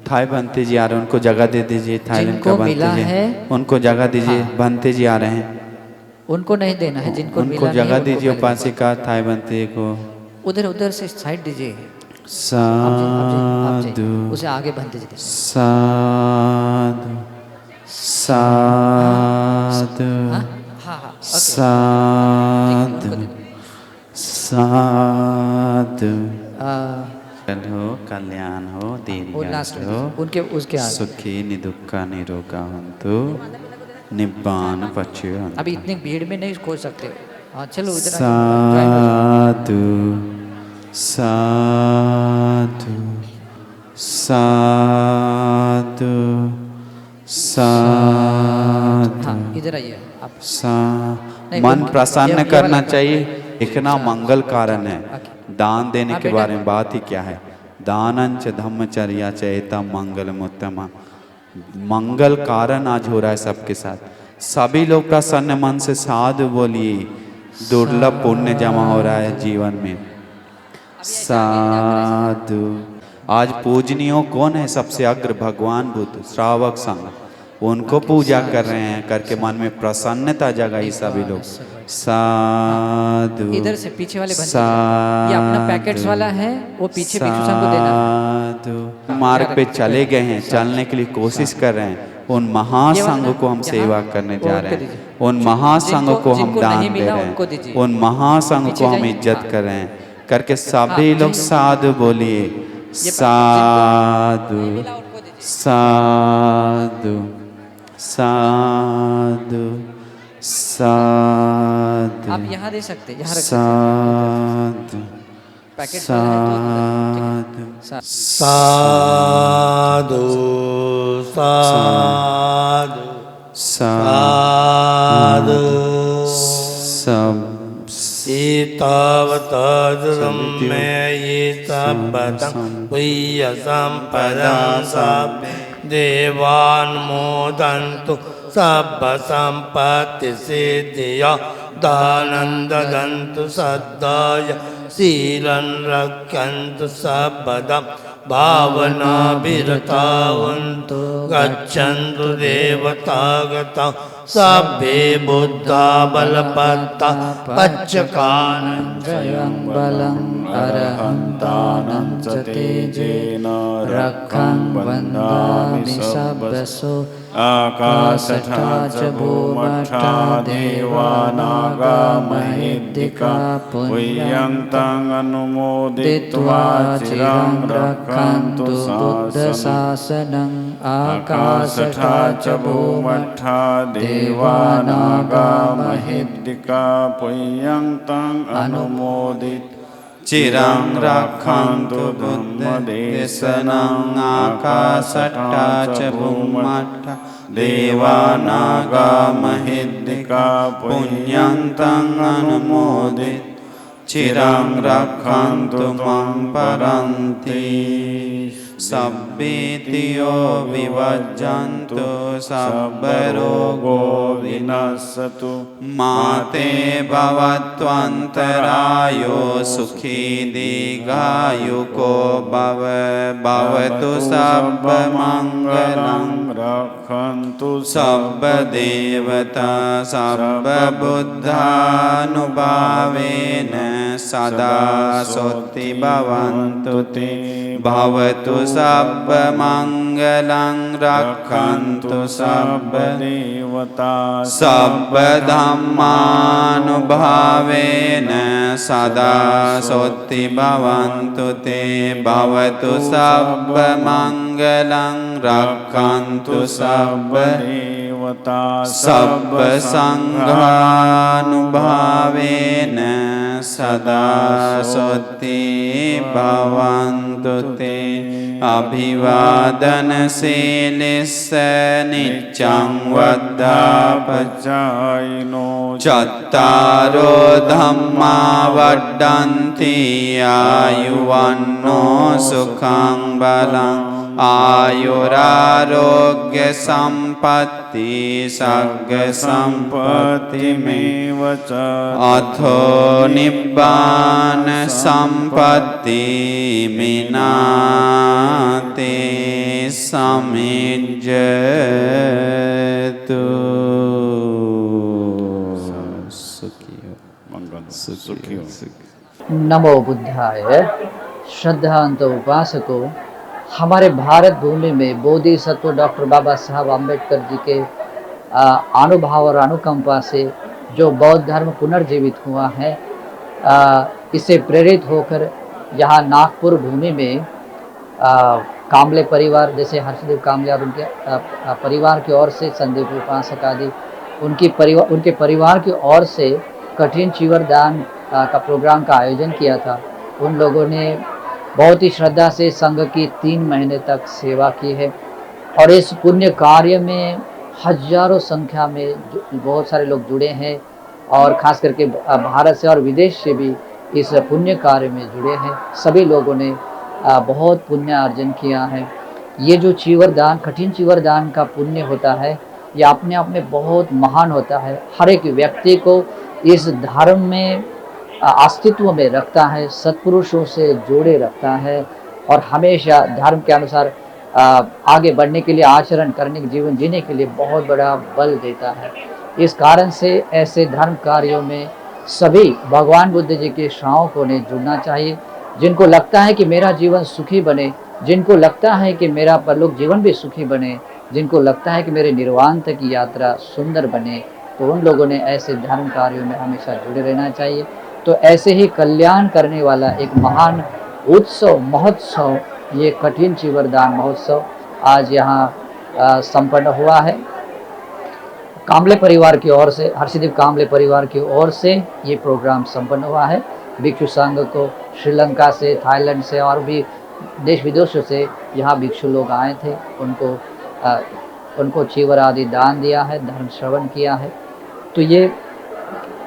थाई बनते जी आ रहे हैं, उनको जगह दे दीजिए। थाईलैंड का बनते जी, उनको जगह दीजिए। बनते जी आ रहे हैं, उनको नहीं देना है। जिनको उनको जगह दीजिए। उपासिका थाई बनते को उधर से साइड दीजिए। साधु उसे आगे बनते जी। साधु साधु साधु साधु। हो कल्याण हो, दीर्घायु हो, उनके उसके आगे सुखी निदुक्खा निरोगा हंतु निब्बान पच्चु। अभी इतनी भीड़ में नहीं खोज सकते। हाँ चलो उधर साधु साधु साधु साधु। हाँ इधर आइए आप। मन प्रसन्न करना चाहिए, इतना मंगल कारण है। दान देने के बारे में बात ही क्या है। दानंच धम्मचर्या चेता मंगलम उत्तम। मंगल कारण आज हो रहा है सबके साथ। सभी लोग प्रसन्न मन से साधु बोलिए, दुर्लभ पुण्य जमा हो रहा है जीवन में। साधु। आज पूजनीय कौन है? सबसे अग्र भगवान बुद्ध, श्रावक संघ, उनको पूजा कर रहे हैं। करके मन में प्रसन्नता जगाई सभी लोग। साधु। इधर से पीछे वाले बंदे, ये अपना पैकेट्स वाला है, वो पीछे भिक्षु संघ को देना। साधु। मार्ग पे चले गए हैं, चलने के लिए कोशिश कर रहे हैं। उन महासंघ को हम सेवा करने जा रहे हैं। उन महासंघ को हम दान दे रहे हैं। उन महासंघ को हम इज्जत कर रहे हैं। करके सभी लोग साधु बोलिए। साधु साधु साधु साधु। आप यहाँ दे सकते, यहाँ रख साधु पैकेट साधु साधु साधु साधु सब एतावतादृतं मे ये सब्बतं पुय्य सम्पदं सब्बे देवानुमोदन्तु सब्ब सम्पत्तिसिद्धिया दानं ददन्तु सद्दाय शीलं रक्षन्तु सर्वदा भावनाभिरतावन्तु गच्छन्तु देवतागता सभ्ये बुद्धा बलपत्ता पच्चकानञ्जयं बलम् अरहन्तानं च तेजेन रक्षं वन्दामि सब्बसो आकाशठा च भूमठा देवानागा महिद्दिका पुण्यन्तं अनुमोदित्वा चिरं रक्षन्तु बुद्धशासनम् आकाशठा च भूमठा देवानागा महिद्दिका पुण्यन्तं अनुमोदित चिरं रक्षन्तु बुद्धदेशनं आकाशट्टा च भूमट्टा देवानागा महिद्दिका पुण्यन्तं अनुमोदित चिरं रक्षन्तु मम परन्ति सब्बेतियो विवज्जन्तु सब्बरोगो विनश्यतु माते भवत्वन्तरायो सुखी दीर्घायुको भवतु सब्बमङ्गलं रक्षन्तु सब्बदेवता सब्बबुद्धानुभावेन सदा सोत्ति भवन्तु ते भवतु सब्बमङ्गलं रक्षन्तु सब्बदेवता सब्बधम्मानुभावेन सदा सोत्ति भवन्तु ते भवतु सब्बमङ्गलं रक्षन्तु सब्बदेवता सब्बसङ्घानुभावेन सदा सोत्ति भवन्तु ते अभिवादनशीलिस्य नित्यं वद्धापचायिनो चत्तारो धम्मा वर्धन्ति आयुवन्नो सुखं बलम् आयुरारोग्य संपत्ति सग्ग संपत्तिमेव च अथो निब्बान संपत्ति मिनाते समिज्जतु सुखियो नमो बुद्धाय। श्रद्धांत उपासकों, हमारे भारत भूमि में बोधिसत्व डॉक्टर बाबा साहब आम्बेडकर जी के अनुभव और अनुकंपा से जो बौद्ध धर्म पुनर्जीवित हुआ है, इससे प्रेरित होकर यहाँ नागपुर भूमि में कामले परिवार, जैसे हर्षदेव कामले और उनके परिवार की ओर से संदीप उपासक आदि उनके परिवार की ओर से कठिन चीवरदान का प्रोग्राम का आयोजन किया था। उन लोगों ने बहुत ही श्रद्धा से संघ की 3 महीने तक सेवा की है और इस पुण्य कार्य में हजारों संख्या में बहुत सारे लोग जुड़े हैं और खास करके भारत से और विदेश से भी इस पुण्य कार्य में जुड़े हैं। सभी लोगों ने बहुत पुण्य अर्जन किया है। ये जो चीवरदान, कठिन चीवरदान का पुण्य होता है, ये अपने आप में बहुत महान होता है। हर एक व्यक्ति को इस धर्म में अस्तित्व में रखता है, सत्पुरुषों से जोड़े रखता है और हमेशा धर्म के अनुसार आगे बढ़ने के लिए, आचरण करने के, जीवन जीने के लिए बहुत बड़ा बल देता है। इस कारण से ऐसे धर्म कार्यों में सभी भगवान बुद्ध जी के श्रावकों ने जुड़ना चाहिए। जिनको लगता है कि मेरा जीवन सुखी बने, जिनको लगता है कि मेरा परलोक जीवन भी सुखी बने, जिनको लगता है कि मेरे निर्वाण तक की यात्रा सुंदर बने, तो उन लोगों ने ऐसे धर्म कार्यों में हमेशा जुड़े रहना चाहिए। तो ऐसे ही कल्याण करने वाला एक महान उत्सव, महोत्सव, ये कठिन चीवरदान महोत्सव आज यहाँ संपन्न हुआ है। कामले परिवार की ओर से, हर्षदीप कामले परिवार की ओर से ये प्रोग्राम संपन्न हुआ है। भिक्षु संघ को श्रीलंका से, थाईलैंड से और भी देश विदेशों से यहाँ भिक्षु लोग आए थे। उनको चीवर आदि दान दिया है, धर्म श्रवण किया है। तो ये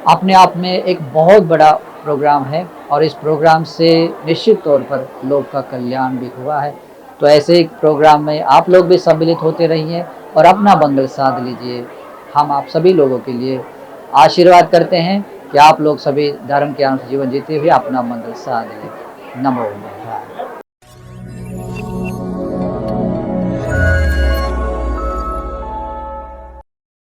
अपने आप में एक बहुत बड़ा प्रोग्राम है और इस प्रोग्राम से निश्चित तौर पर लोग का कल्याण भी हुआ है। तो ऐसे एक प्रोग्राम में आप लोग भी सम्मिलित होते रहिए और अपना मंगल साध लीजिए। हम आप सभी लोगों के लिए आशीर्वाद करते हैं कि आप लोग सभी धर्म के अनुसार जीवन जीते हुए अपना मंगल साध लें। नमो बुद्धाय।